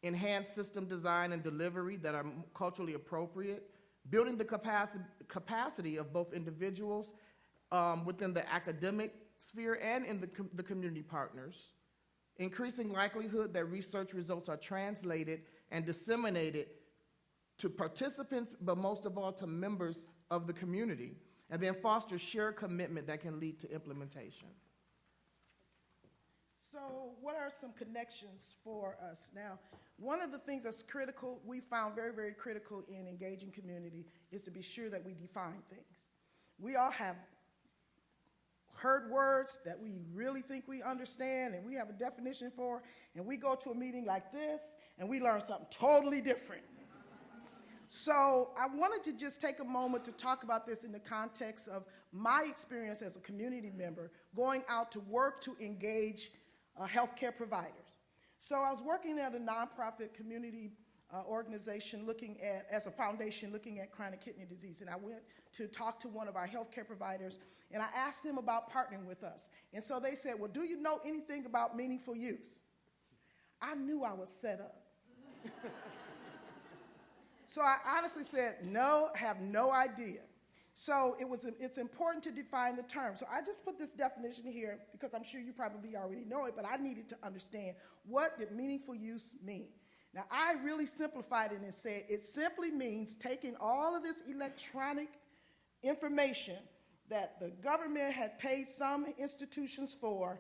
enhanced system design and delivery that are culturally appropriate, building the capacity of both individuals within the academic sphere and in the community partners, increasing likelihood that research results are translated and disseminated to participants, but most of all to members of the community, and then foster shared commitment that can lead to implementation. So what are some connections for us? Now, one of the things that's critical, we found very, very critical in engaging community is to be sure that we define things. We all have heard words that we really think we understand and we have a definition for, and we go to a meeting like this and we learn something totally different. So I wanted to just take a moment to talk about this in the context of my experience as a community member going out to work to engage healthcare providers. So I was working at a nonprofit community organization as a foundation looking at chronic kidney disease, and I went to talk to one of our healthcare providers, and I asked them about partnering with us. And so they said, well, do you know anything about meaningful use? I knew I was set up. So I honestly said, no, have no idea. So it's important to define the term. So I just put this definition here because I'm sure you probably already know it, but I needed to understand what did meaningful use mean. Now, I really simplified it and said it simply means taking all of this electronic information that the government had paid some institutions for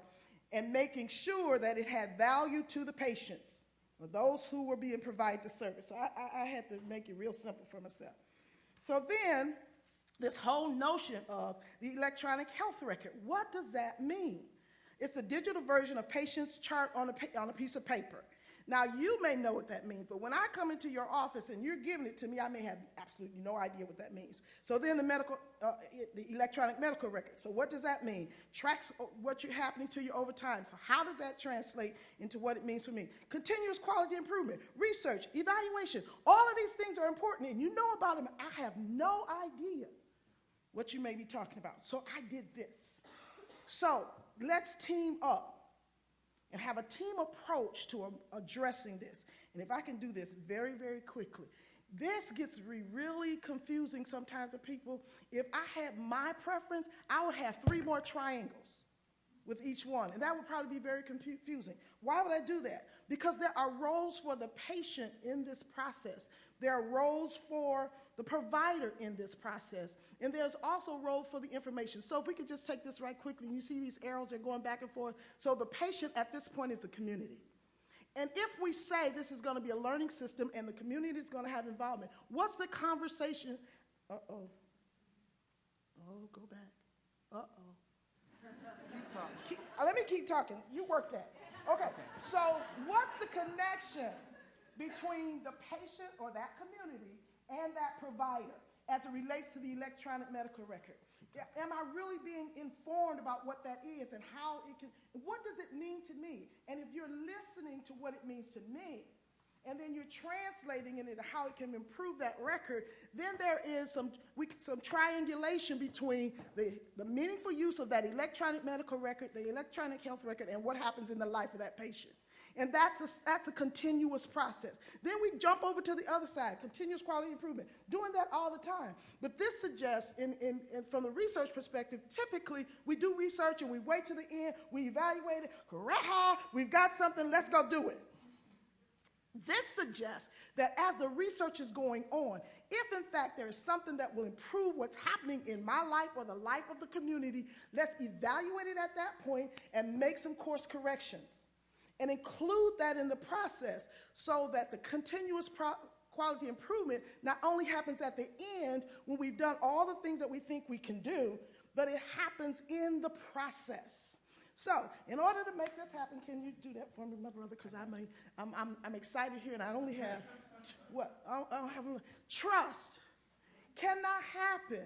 and making sure that it had value to the patients or those who were being provided the service. So I had to make it real simple for myself. So then, this whole notion of the electronic health record, what does that mean? It's a digital version of patient's chart on a piece of paper. Now, you may know what that means, but when I come into your office and you're giving it to me, I may have absolutely no idea what that means. So then the electronic medical record. So what does that mean? Tracks what's happening to you over time. So how does that translate into what it means for me? Continuous quality improvement, research, evaluation. All of these things are important, and you know about them. I have no idea what you may be talking about. So I did this. So let's team up and have a team approach to addressing this. And if I can do this very, very quickly, this gets really confusing sometimes to people. If I had my preference, I would have 3 more triangles with each one, and that would probably be very confusing. Why would I do that? Because there are roles for the patient in this process. There are roles for the provider in this process, and there's also a role for the information. So if we could just take this right quickly, and you see these arrows are going back and forth. So the patient at this point is a community. And if we say this is going to be a learning system and the community is going to have involvement, what's the conversation? Uh-oh. Oh, go back. Uh-oh. Keep talking. Let me keep talking. You work that. Okay. So what's the connection between the patient or that community and that provider as it relates to the electronic medical record? Am I really being informed about what that is and how it can, what does it mean to me? And if you're listening to what it means to me, and then you're translating it into how it can improve that record, then there is some triangulation between the meaningful use of that electronic medical record, the electronic health record, and what happens in the life of that patient. And that's a continuous process. Then we jump over to the other side, continuous quality improvement, doing that all the time. But this suggests, from the research perspective, typically we do research and we wait to the end, we evaluate it, hurrah, we've got something, let's go do it. This suggests that as the research is going on, if in fact there is something that will improve what's happening in my life or the life of the community, let's evaluate it at that point and make some course corrections. And include that in the process so that the continuous quality improvement not only happens at the end when we've done all the things that we think we can do, but it happens in the process. So in order to make this happen, can you do that for me, my brother? Because I'm excited here, and I only have, I don't have trust cannot happen.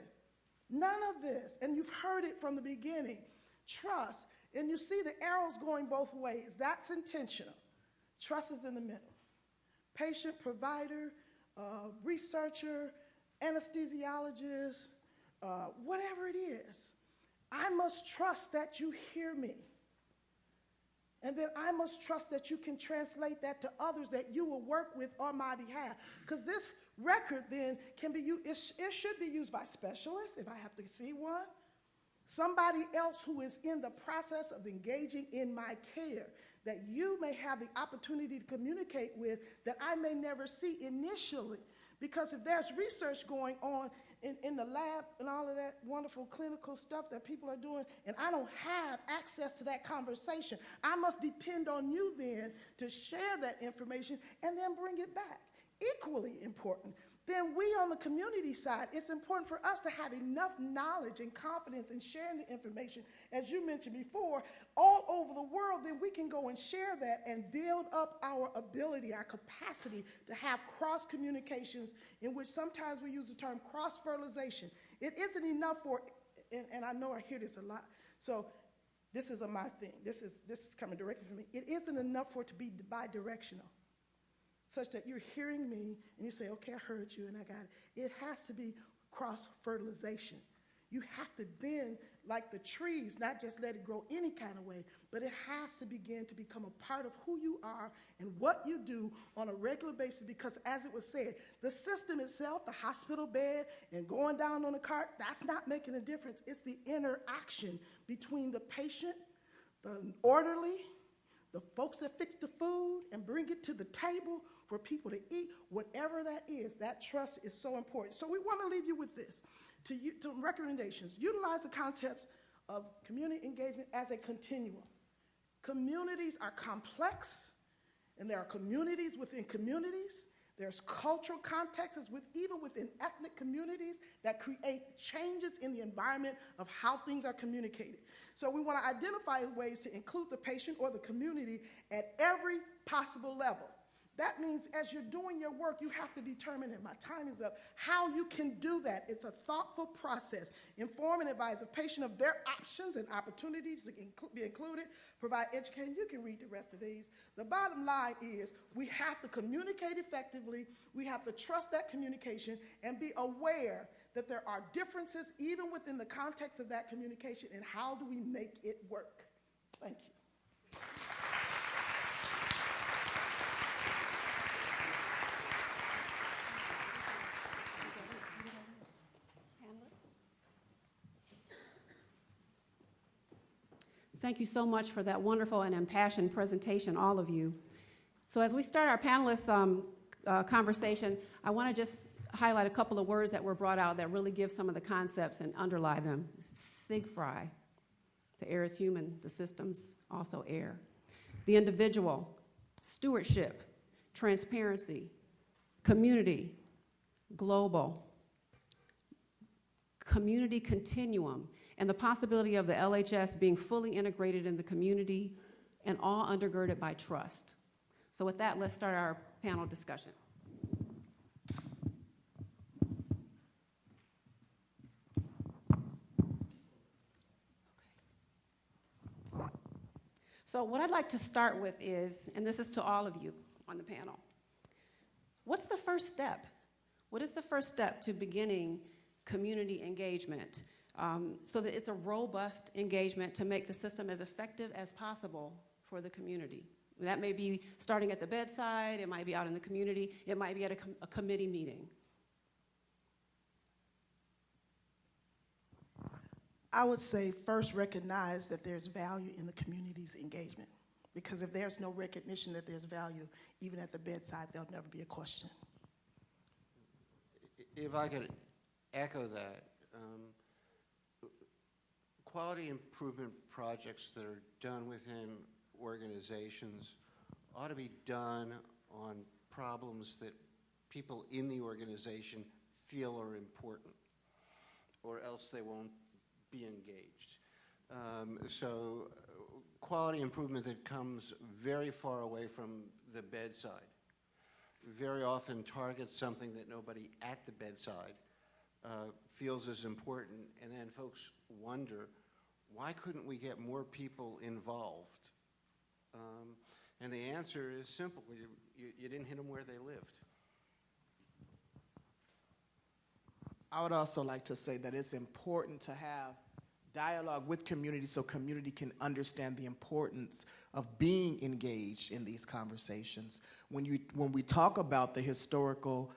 None of this, and you've heard it from the beginning. Trust And you see the arrows going both ways. That's intentional. Trust is in the middle. Patient, provider, researcher, anesthesiologist, whatever it is, I must trust that you hear me. And then I must trust that you can translate that to others that you will work with on my behalf. Because this record then can be used, it should be used by specialists, if I have to see one. Somebody else who is in the process of engaging in my care that you may have the opportunity to communicate with that I may never see initially. Because if there's research going on in the lab and all of that wonderful clinical stuff that people are doing, and I don't have access to that conversation, I must depend on you then to share that information and then bring it back. Equally important, then we on the community side, it's important for us to have enough knowledge and confidence in sharing the information, as you mentioned before, all over the world, then we can go and share that and build up our ability, our capacity to have cross communications, in which sometimes we use the term cross-fertilization. It isn't enough for, and I know I hear this a lot, so this is my thing. This is coming directly from me. It isn't enough for it to be bi-directional, such that you're hearing me and you say, okay, I heard you and I got it. It has to be cross-fertilization. You have to then, like the trees, not just let it grow any kind of way, but it has to begin to become a part of who you are and what you do on a regular basis, because as it was said, the system itself, the hospital bed and going down on the cart, that's not making a difference. It's the interaction between the patient, the orderly, the folks that fix the food and bring it to the table for people to eat, whatever that is, that trust is so important. So we want to leave you with this, to recommendations. Utilize the concepts of community engagement as a continuum. Communities are complex, and there are communities within communities. There's cultural contexts, even within ethnic communities, that create changes in the environment of how things are communicated. So we want to identify ways to include the patient or the community at every possible level. That means as you're doing your work, you have to determine, and my time is up, how you can do that. It's a thoughtful process. Inform and advise the patient of their options and opportunities to be included, provide education. You can read the rest of these. The bottom line is we have to communicate effectively. We have to trust that communication and be aware that there are differences even within the context of that communication, and how do we make it work. Thank you. Thank you so much for that wonderful and impassioned presentation, all of you. So as we start our panelists' conversation, I want to just highlight a couple of words that were brought out that really give some of the concepts and underlie them. SIGFRI, the air is human, the system's also air. The individual, stewardship, transparency, community, global, community continuum, and the possibility of the LHS being fully integrated in the community and all undergirded by trust. So with that, let's start our panel discussion. So what I'd like to start with is, and this is to all of you on the panel, what's the first step? What is the first step to beginning community engagement so that it's a robust engagement to make the system as effective as possible for the community? That may be starting at the bedside, it might be out in the community, it might be at a committee meeting. I would say first recognize that there's value in the community's engagement, because if there's no recognition that there's value, even at the bedside, there'll never be a question. If I could echo that, quality improvement projects that are done within organizations ought to be done on problems that people in the organization feel are important, or else they won't be engaged. So quality improvement that comes very far away from the bedside very often targets something that nobody at the bedside feels is important, and then folks wonder why couldn't we get more people involved? And the answer is simple. You didn't hit them where they lived. I would also like to say that it's important to have dialogue with community so community can understand the importance of being engaged in these conversations. When we talk about the historical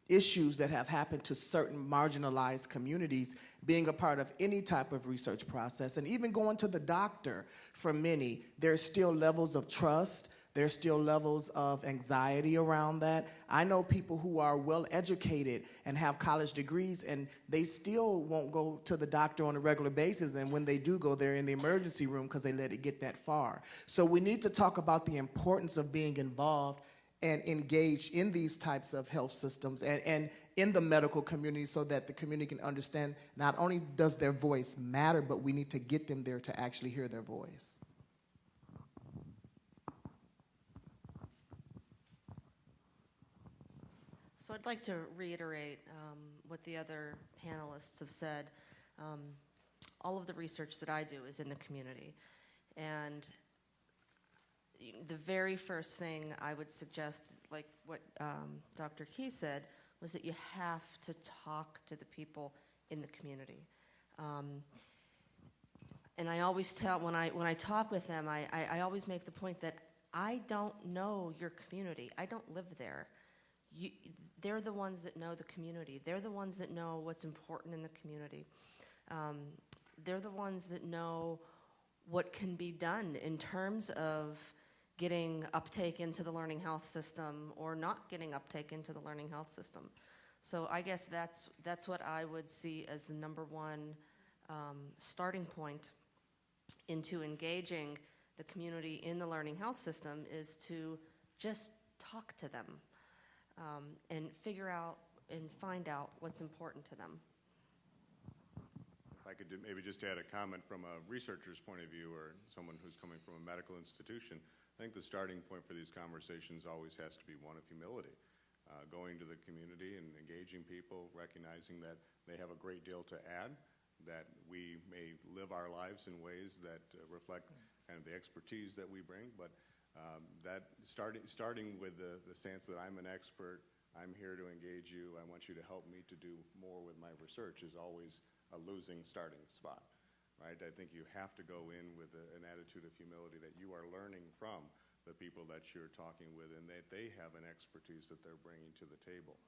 issues that have happened to certain marginalized communities, being a part of any type of research process, and even going to the doctor for many, there's still levels of trust, there's still levels of anxiety around that. I know people who are well educated and have college degrees, and they still won't go to the doctor on a regular basis, and when they do go, they're in the emergency room because they let it get that far. So we need to talk about the importance of being involved and engaged in these types of health systems and in the medical community so that the community can understand not only does their voice matter, but we need to get them there to actually hear their voice. So I'd like to reiterate what the other panelists have said. All of the research that I do is in the community. And the very first thing I would suggest, like what Dr. Key said, was that you have to talk to the people in the community. And I always tell, when I talk with them, I always make the point that I don't know your community. I don't live there. They're the ones that know the community. They're the ones that know what's important in the community. They're the ones that know what can be done in terms of getting uptake into the learning health system or not getting uptake into the learning health system. So I guess that's what I would see as the number one starting point into engaging the community in the learning health system, is to just talk to them and figure out and find out what's important to them. If I could maybe just add a comment from a researcher's point of view or someone who's coming from a medical institution. I think the starting point for these conversations always has to be one of humility. Going to the community and engaging people, recognizing that they have a great deal to add, that we may live our lives in ways that reflect kind of the expertise that we bring, but that starting with the stance that I'm an expert, I'm here to engage you, I want you to help me to do more with my research, is always a losing starting spot, right? I think you have to go in with an attitude of humility that you are learning from the people that you're talking with and that they have an expertise that they're bringing to the table.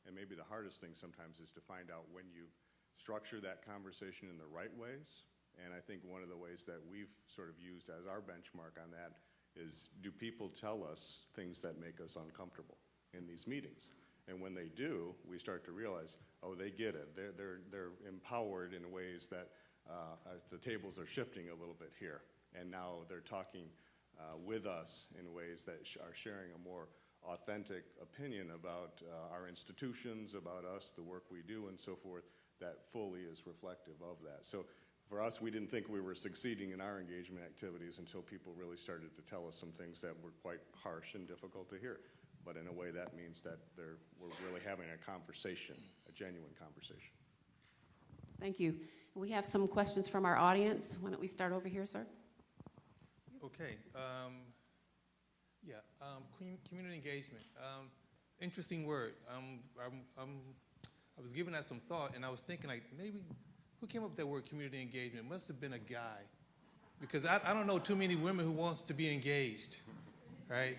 And maybe the hardest thing sometimes is to find out when you structure that conversation in the right ways. And I think one of the ways that we've sort of used as our benchmark on that is, do people tell us things that make us uncomfortable in these meetings? And when they do, we start to realize, oh, they get it. They're empowered in ways that the tables are shifting a little bit here. And now they're talking with us in ways that are sharing a more authentic opinion about our institutions, about us, the work we do, and so forth, that fully is reflective of that. So for us, we didn't think we were succeeding in our engagement activities until people really started to tell us some things that were quite harsh and difficult to hear. But in a way, that means that we're really having a conversation, a genuine conversation. Thank you. We have some questions from our audience. Why don't we start over here, sir? Okay. Community engagement. Interesting word. I was giving that some thought, and I was thinking, like, maybe who came up with that word community engagement? It must have been a guy, because I don't know too many women who wants to be engaged, right?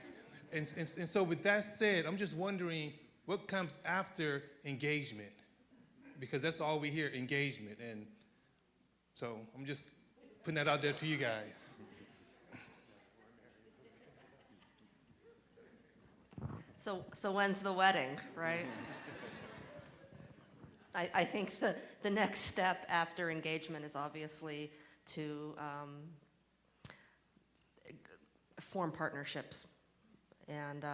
And so with that said, I'm just wondering what comes after engagement, because that's all we hear, engagement. And so I'm just putting that out there to you guys. So when's the wedding, right? I think the next step after engagement is obviously to form partnerships. And,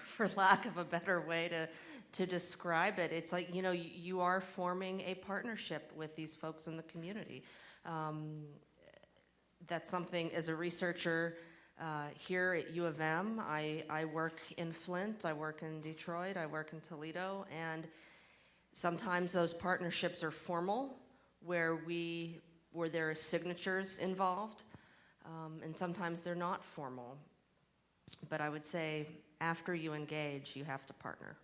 for lack of a better way to describe it, it's like, you are forming a partnership with these folks in the community. That's something, as a researcher here at U of M, I work in Flint, I work in Detroit, I work in Toledo, and sometimes those partnerships are formal, where there are signatures involved, and sometimes they're not formal. But I would say after you engage, you have to partner.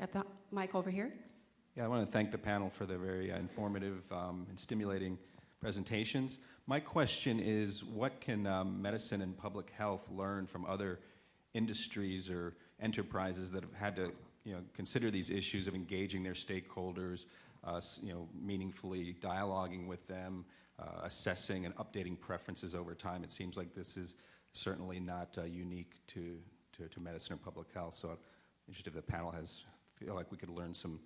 At the mic over here. Yeah, I want to thank the panel for the very informative and stimulating presentations. My question is, what can medicine and public health learn from other industries or enterprises that have had to, consider these issues of engaging their stakeholders, meaningfully dialoguing with them, assessing and updating preferences over time? It seems like this is certainly not unique to medicine or public health. So I'm interested if the panel feel like we could learn some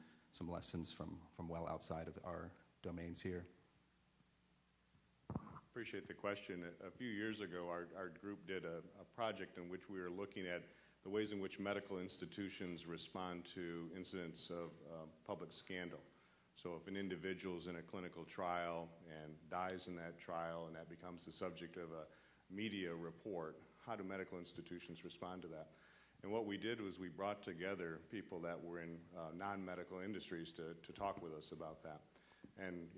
lessons from well outside of our domains here. Appreciate the question. A few years ago, our group did a project in which we were looking at the ways in which medical institutions respond to incidents of public scandal. So if an individual is in a clinical trial and dies in that trial and that becomes the subject of a media report, how do medical institutions respond to that? And what we did was we brought together people that were in non-medical industries to talk with us about that. And,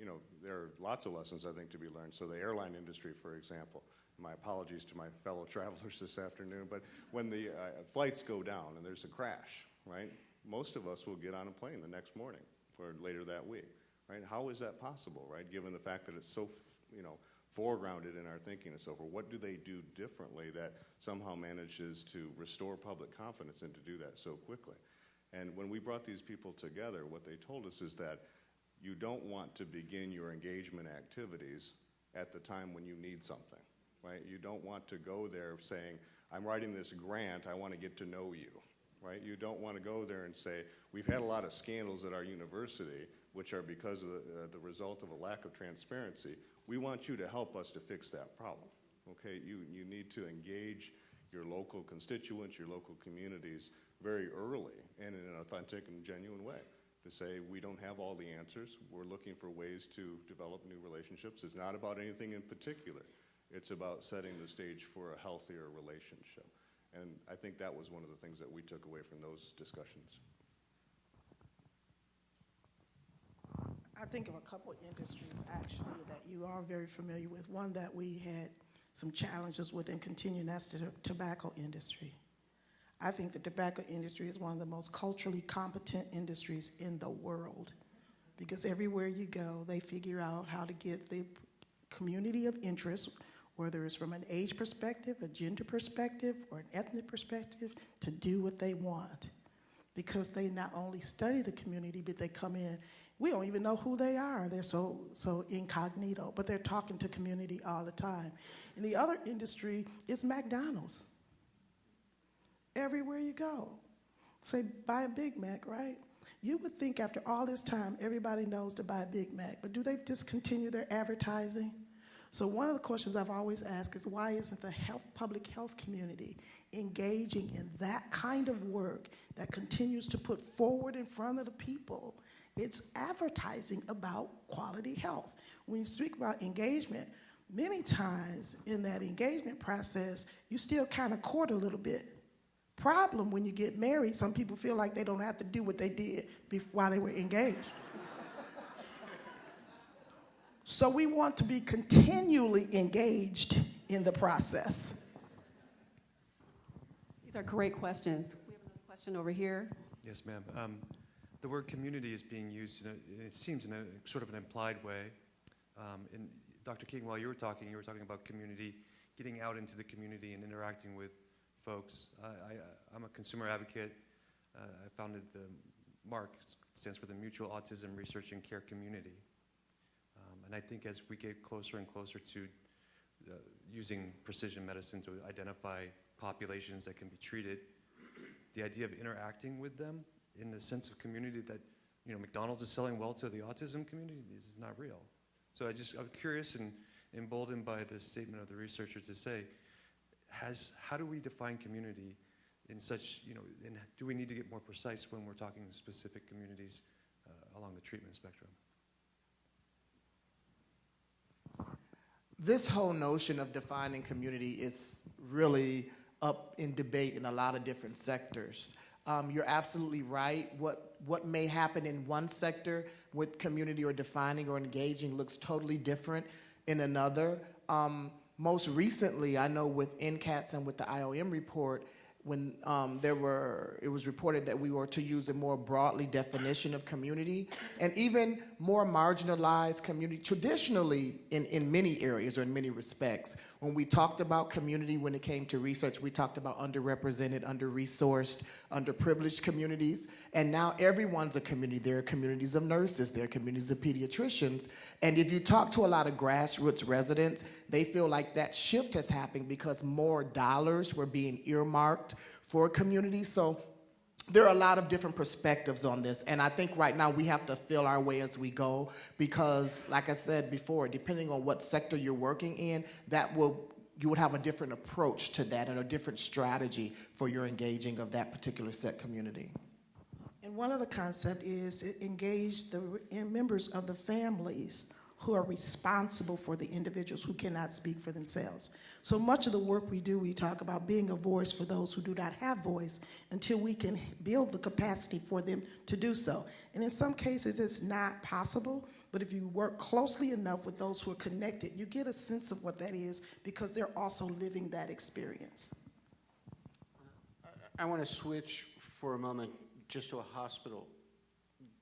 there are lots of lessons, I think, to be learned. So the airline industry, for example, my apologies to my fellow travelers this afternoon, but when the flights go down and there's a crash, right, most of us will get on a plane the next morning or later that week, right? How is that possible, right, given the fact that it's so, foregrounded in our thinking and so forth? What do they do differently that somehow manages to restore public confidence and to do that so quickly? And when we brought these people together, what they told us is that you don't want to begin your engagement activities at the time when you need something, right? You don't want to go there saying, I'm writing this grant, I want to get to know you, right? You don't want to go there and say, we've had a lot of scandals at our university, which are because of the result of a lack of transparency. We want you to help us to fix that problem, okay? You need to engage your local constituents, your local communities very early and in an authentic and genuine way to say, we don't have all the answers. We're looking for ways to develop new relationships. It's not about anything in particular. It's about setting the stage for a healthier relationship. And I think that was one of the things that we took away from those discussions. I think of a couple of industries, actually, that you are very familiar with. One that we had some challenges with and continue, and that's the tobacco industry. I think the tobacco industry is one of the most culturally competent industries in the world, because everywhere you go, they figure out how to get the community of interest, whether it's from an age perspective, a gender perspective, or an ethnic perspective, to do what they want. Because they not only study the community, but they come in. We don't even know who they are. They're so incognito, but they're talking to community all the time. And the other industry is McDonald's. Everywhere you go, say, buy a Big Mac, right? You would think after all this time, everybody knows to buy a Big Mac, but do they discontinue their advertising? So one of the questions I've always asked is, why isn't the public health community engaging in that kind of work that continues to put forward in front of the people? It's advertising about quality health. When you speak about engagement, many times in that engagement process, you still kind of court a little bit. Problem when you get married, some people feel like they don't have to do what they did while they were engaged. So we want to be continually engaged in the process. These are great questions. We have another question over here. Yes, ma'am. The word community is being used, it seems in a sort of an implied way. And Dr. King, while you were talking about community, getting out into the community and interacting with folks. I'm a consumer advocate. I founded the MARC, stands for the Mutual Autism Research and Care Community. And I think as we get closer and closer to using precision medicine to identify populations that can be treated, the idea of interacting with them in the sense of community that, McDonald's is selling well to the autism community is not real. So I'm curious and emboldened by the statement of the researcher to say, how do we define community in such, and do we need to get more precise when we're talking specific communities along the treatment spectrum? This whole notion of defining community is really up in debate in a lot of different sectors. You're absolutely right. What may happen in one sector with community or defining or engaging looks totally different in another. Most recently, I know with NCATS and with the IOM report, when it was reported that we were to use a more broadly definition of community, and even more marginalized community, traditionally in many areas or in many respects. When we talked about community, when it came to research, we talked about underrepresented, under-resourced, underprivileged communities, and now everyone's a community. There are communities of nurses, there are communities of pediatricians, and if you talk to a lot of grassroots residents, they feel like that shift has happened because more dollars were being earmarked for communities. So there are a lot of different perspectives on this, and I think right now we have to feel our way as we go because, like I said before, depending on what sector you're working in, you would have a different approach to that and a different strategy for your engaging of that particular set community. And one other concept is engage the members of the families who are responsible for the individuals who cannot speak for themselves. So much of the work we do, we talk about being a voice for those who do not have voice until we can build the capacity for them to do so. And in some cases, it's not possible, but if you work closely enough with those who are connected, you get a sense of what that is because they're also living that experience. I want to switch for a moment just to a hospital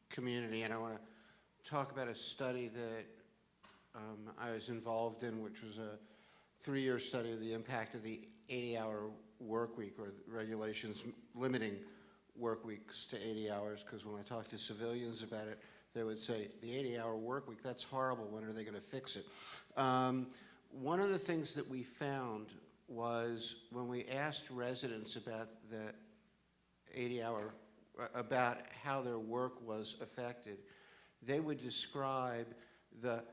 community, and I want to talk about a study that I was involved in, which was a 3-year study of the impact of the 80-hour work week, or regulations limiting work weeks to 80 hours, because when I talked to civilians about it, they would say, the 80-hour work week, that's horrible, when are they going to fix it? One of the things that we found was when we asked residents about the 80-hour, about how their work was affected, they would describe the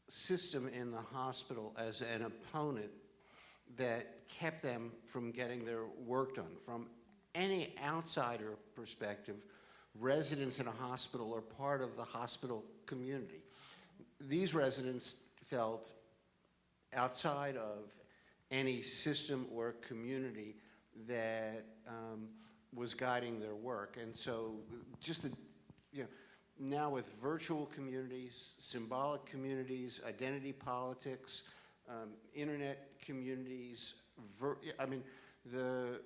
system in the hospital as an opponent that kept them from getting their work done. From any outsider perspective, residents in a hospital are part of the hospital community. These residents felt outside of any system or community that was guiding their work. And so just now with virtual communities, symbolic communities, identity politics, internet communities, the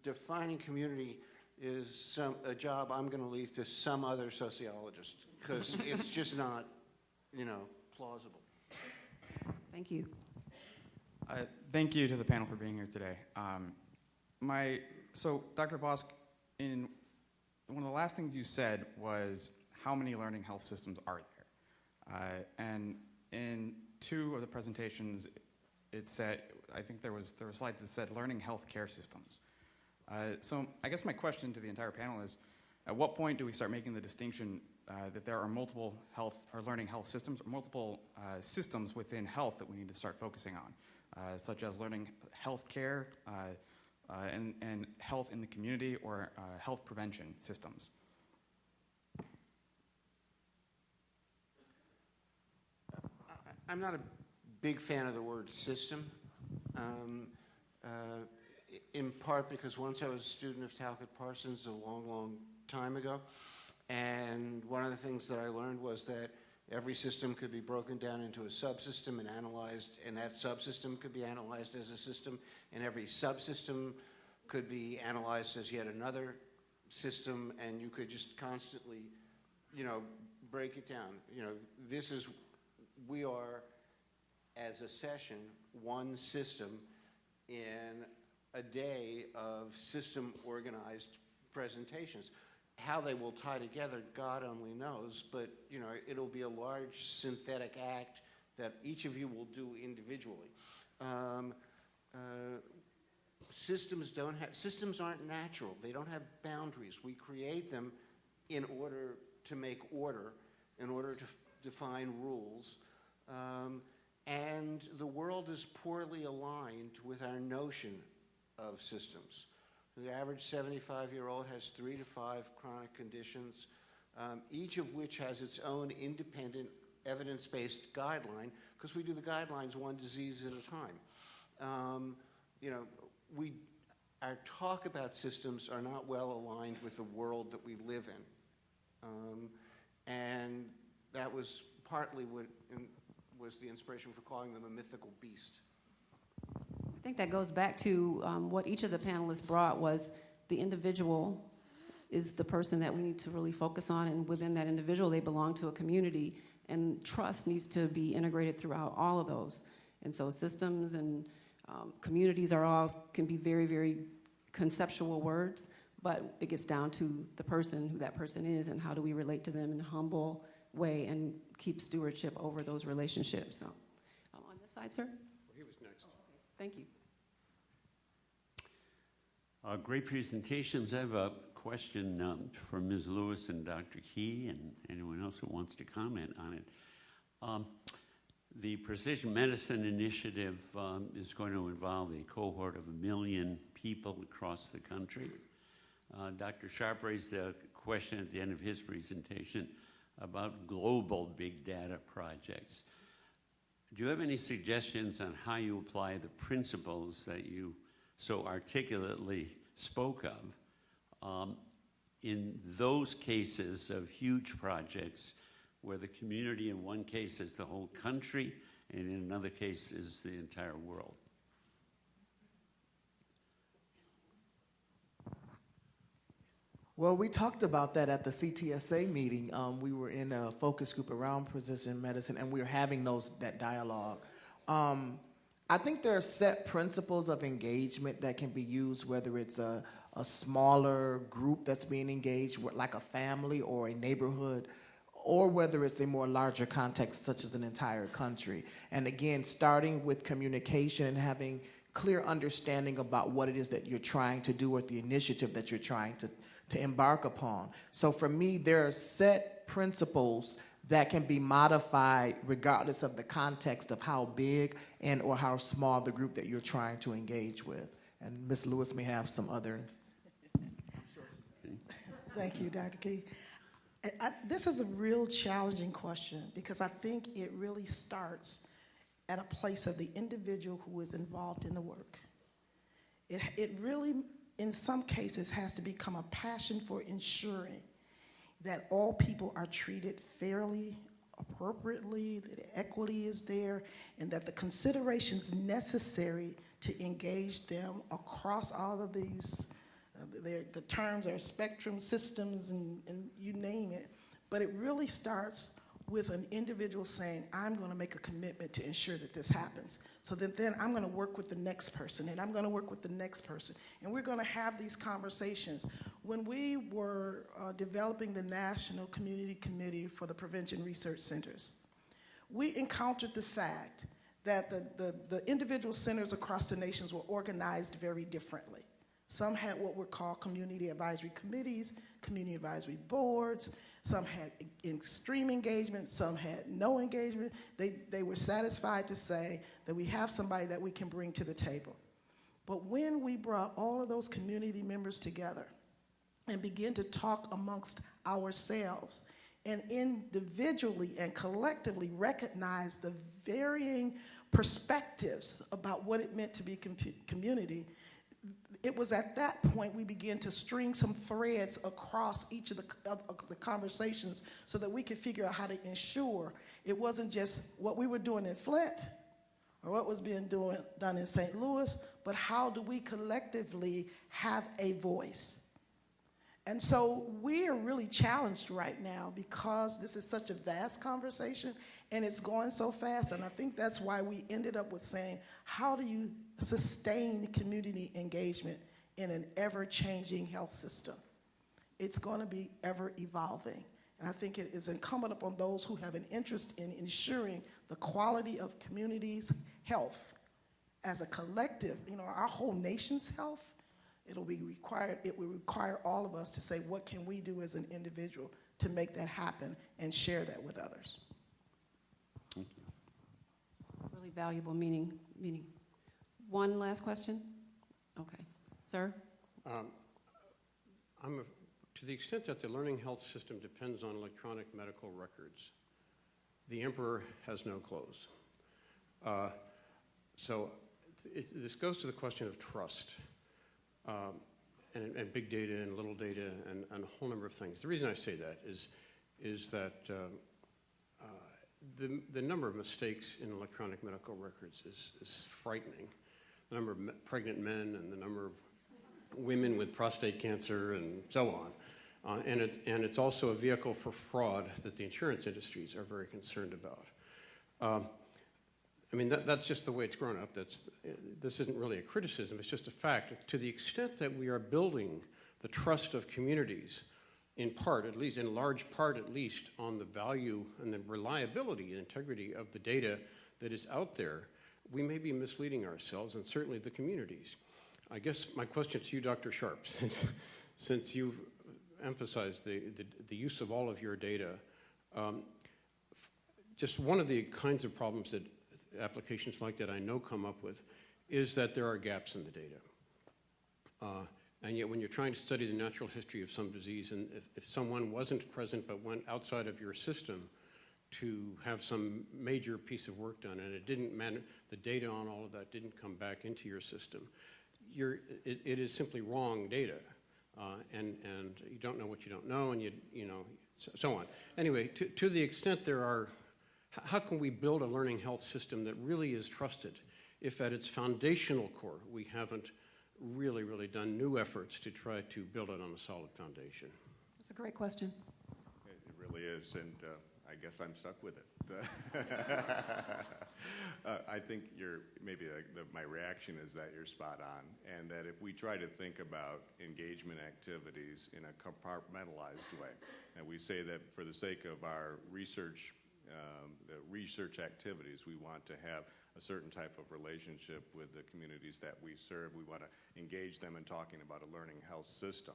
defining community is a job I'm going to leave to some other sociologist, because it's just not, plausible. Thank you. Thank you to the panel for being here today. So Dr. Bosk, one of the last things you said was, how many learning health systems are there? And in 2 of the presentations, it said, I think there were slides that said learning health care systems. So I guess my question to the entire panel is, at what point do we start making the distinction that there are multiple health or learning health systems, or multiple systems within health that we need to start focusing on, such as learning health care and health in the community, or health prevention systems? I'm not a big fan of the word system, in part because once I was a student of Talcott Parsons a long, long time ago, and one of the things that I learned was that every system could be broken down into a subsystem and analyzed, and that subsystem could be analyzed as a system, and every subsystem could be analyzed as yet another system, and you could just constantly, break it down. We are, as a session, one system in a day of system-organized presentations. How they will tie together, God only knows, but it'll be a large synthetic act that each of you will do individually. Systems aren't natural. They don't have boundaries. We create them in order to make order, in order to define rules. And the world is poorly aligned with our notion of systems. The average 75-year-old has 3 to 5 chronic conditions, each of which has its own independent, evidence-based guideline, because we do the guidelines one disease at a time. our talk about systems are not well aligned with the world that we live in. And that was partly what was the inspiration for calling them a mythical beast. I think that goes back to what each of the panelists brought was the individual is the person that we need to really focus on, and within that individual, they belong to a community, and trust needs to be integrated throughout all of those. And so systems and communities can be very, very conceptual words, but it gets down to the person, who that person is, and how do we relate to them in a humble way and keep stewardship over those relationships. So, on this side, sir? He was next. Thank you. Great presentations. I have a question for Ms. Lewis and Dr. Key and anyone else who wants to comment on it. The Precision Medicine Initiative is going to involve a cohort of 1 million people across the country. Dr. Sharp raised a question at the end of his presentation about global big data projects. Do you have any suggestions on how you apply the principles that you so articulately spoke of in those cases of huge projects where the community in one case is the whole country and in another case is the entire world? Well, we talked about that at the CTSA meeting. We were in a focus group around precision medicine, and we were having that dialogue. I think there are set principles of engagement that can be used, whether it's a smaller group that's being engaged, like a family or a neighborhood, or whether it's a more larger context, such as an entire country. And again, starting with communication and having clear understanding about what it is that you're trying to do or the initiative that you're trying to embark upon. So for me, there are set principles that can be modified regardless of the context of how big and or how small the group that you're trying to engage with. And Ms. Lewis may have some other. Thank you, Dr. Key. This is a real challenging question because I think it really starts at a place of the individual who is involved in the work. It really, in some cases, has to become a passion for ensuring that all people are treated fairly, appropriately, that equity is there, and that the considerations necessary to engage them across all of these, the terms are spectrum systems and you name it, but it really starts with an individual saying, I'm going to make a commitment to ensure that this happens. So that then I'm going to work with the next person, and I'm going to work with the next person. And we're going to have these conversations. When we were developing the National Community Committee for the Prevention Research Centers, we encountered the fact that the individual centers across the nations were organized very differently. Some had what were called community advisory committees, community advisory boards. Some had extreme engagement, some had no engagement. They were satisfied to say that we have somebody that we can bring to the table. But when we brought all of those community members together and began to talk amongst ourselves and individually and collectively recognize the varying perspectives about what it meant to be community, it was at that point we began to string some threads across each of the conversations so that we could figure out how to ensure it wasn't just what we were doing in Flint or what was being done in St. Louis, but how do we collectively have a voice? And so we are really challenged right now because this is such a vast conversation and it's going so fast. And I think that's why we ended up with saying, how do you sustain community engagement in an ever-changing health system? It's going to be ever evolving. And I think it is incumbent upon those who have an interest in ensuring the quality of communities' health as a collective, our whole nation's health. It will require all of us to say, what can we do as an individual to make that happen and share that with others? Thank you. Really valuable meaning. One last question? Okay. Sir? To the extent that the learning health system depends on electronic medical records, the emperor has no clothes. So this goes to the question of trust. and big data and little data and a whole number of things. The reason I say that is that the number of mistakes in electronic medical records is frightening. The number of pregnant men and the number of women with prostate cancer and so on. And it's also a vehicle for fraud that the insurance industries are very concerned about. I mean, that's just the way it's grown up. This isn't really a criticism, it's just a fact. To the extent that we are building the trust of communities, in part, at least, in large part at least, on the value and the reliability and integrity of the data that is out there, we may be misleading ourselves and certainly the communities. I guess my question to you, Dr. Sharp, since you've emphasized the use of all of your data, just one of the kinds of problems that applications like that I know come up with is that there are gaps in the data. And yet when you're trying to study the natural history of some disease, and if someone wasn't present but went outside of your system to have some major piece of work done, and it didn't matter, the data on all of that didn't come back into your system, it is simply wrong data. And you don't know what you don't know, and you know, so on. Anyway, to the extent there are, how can we build a learning health system that really is trusted if at its foundational core we haven't really done new efforts to try to build it on a solid foundation? That's a great question. It really is, and I guess I'm stuck with it. I think my reaction is that you're spot on, and that if we try to think about engagement activities in a compartmentalized way, and we say that for the sake of our research activities, we want to have a certain type of relationship with the communities that we serve. We want to engage them in talking about a learning health system.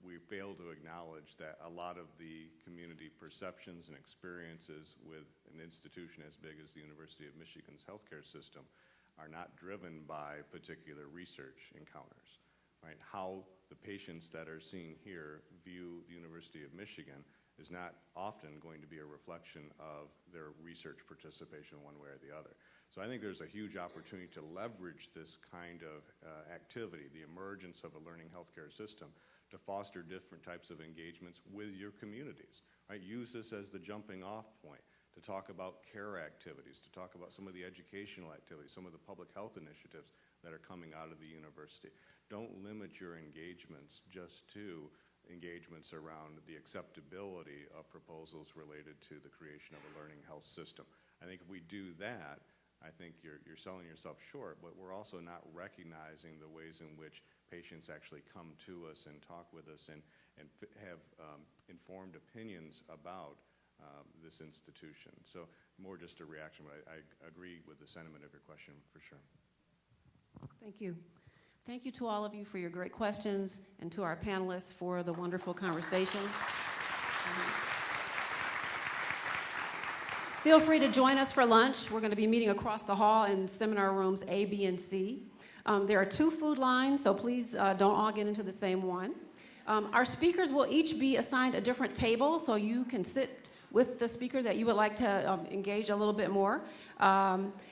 We fail to acknowledge that a lot of the community perceptions and experiences with an institution as big as the University of Michigan's healthcare system are not driven by particular research encounters, right? How the patients that are seen here view the University of Michigan is not often going to be a reflection of their research participation one way or the other. So I think there's a huge opportunity to leverage this kind of activity, the emergence of a learning healthcare system, to foster different types of engagements with your communities. Right? Use this as the jumping off point to talk about care activities, to talk about some of the educational activities, some of the public health initiatives that are coming out of the university. Don't limit your engagements just to engagements around the acceptability of proposals related to the creation of a learning health system. I think if we do that, I think you're selling yourself short, but we're also not recognizing the ways in which patients actually come to us and talk with us and have informed opinions about this institution. So more just a reaction, but I agree with the sentiment of your question for sure. Thank you. Thank you to all of you for your great questions and to our panelists for the wonderful conversation. Feel free to join us for lunch. We're going to be meeting across the hall in seminar rooms A, B, and C. There are 2 food lines, so please don't all get into the same one. Our speakers will each be assigned a different table, so you can sit with the speaker that you would like to engage a little bit more.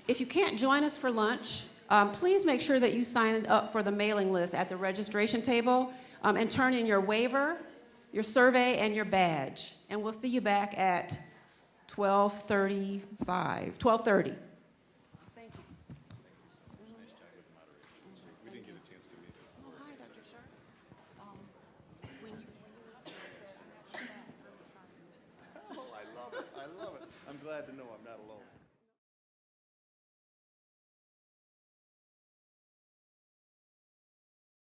If you can't join us for lunch, please make sure that you sign up for the mailing list at the registration table and turn in your waiver, your survey, and your badge. And we'll see you back at 12:30. Thank you. We didn't get a chance to meet. Oh, hi, Dr. Sharp. Oh, I love it. I'm glad to know I'm not alone.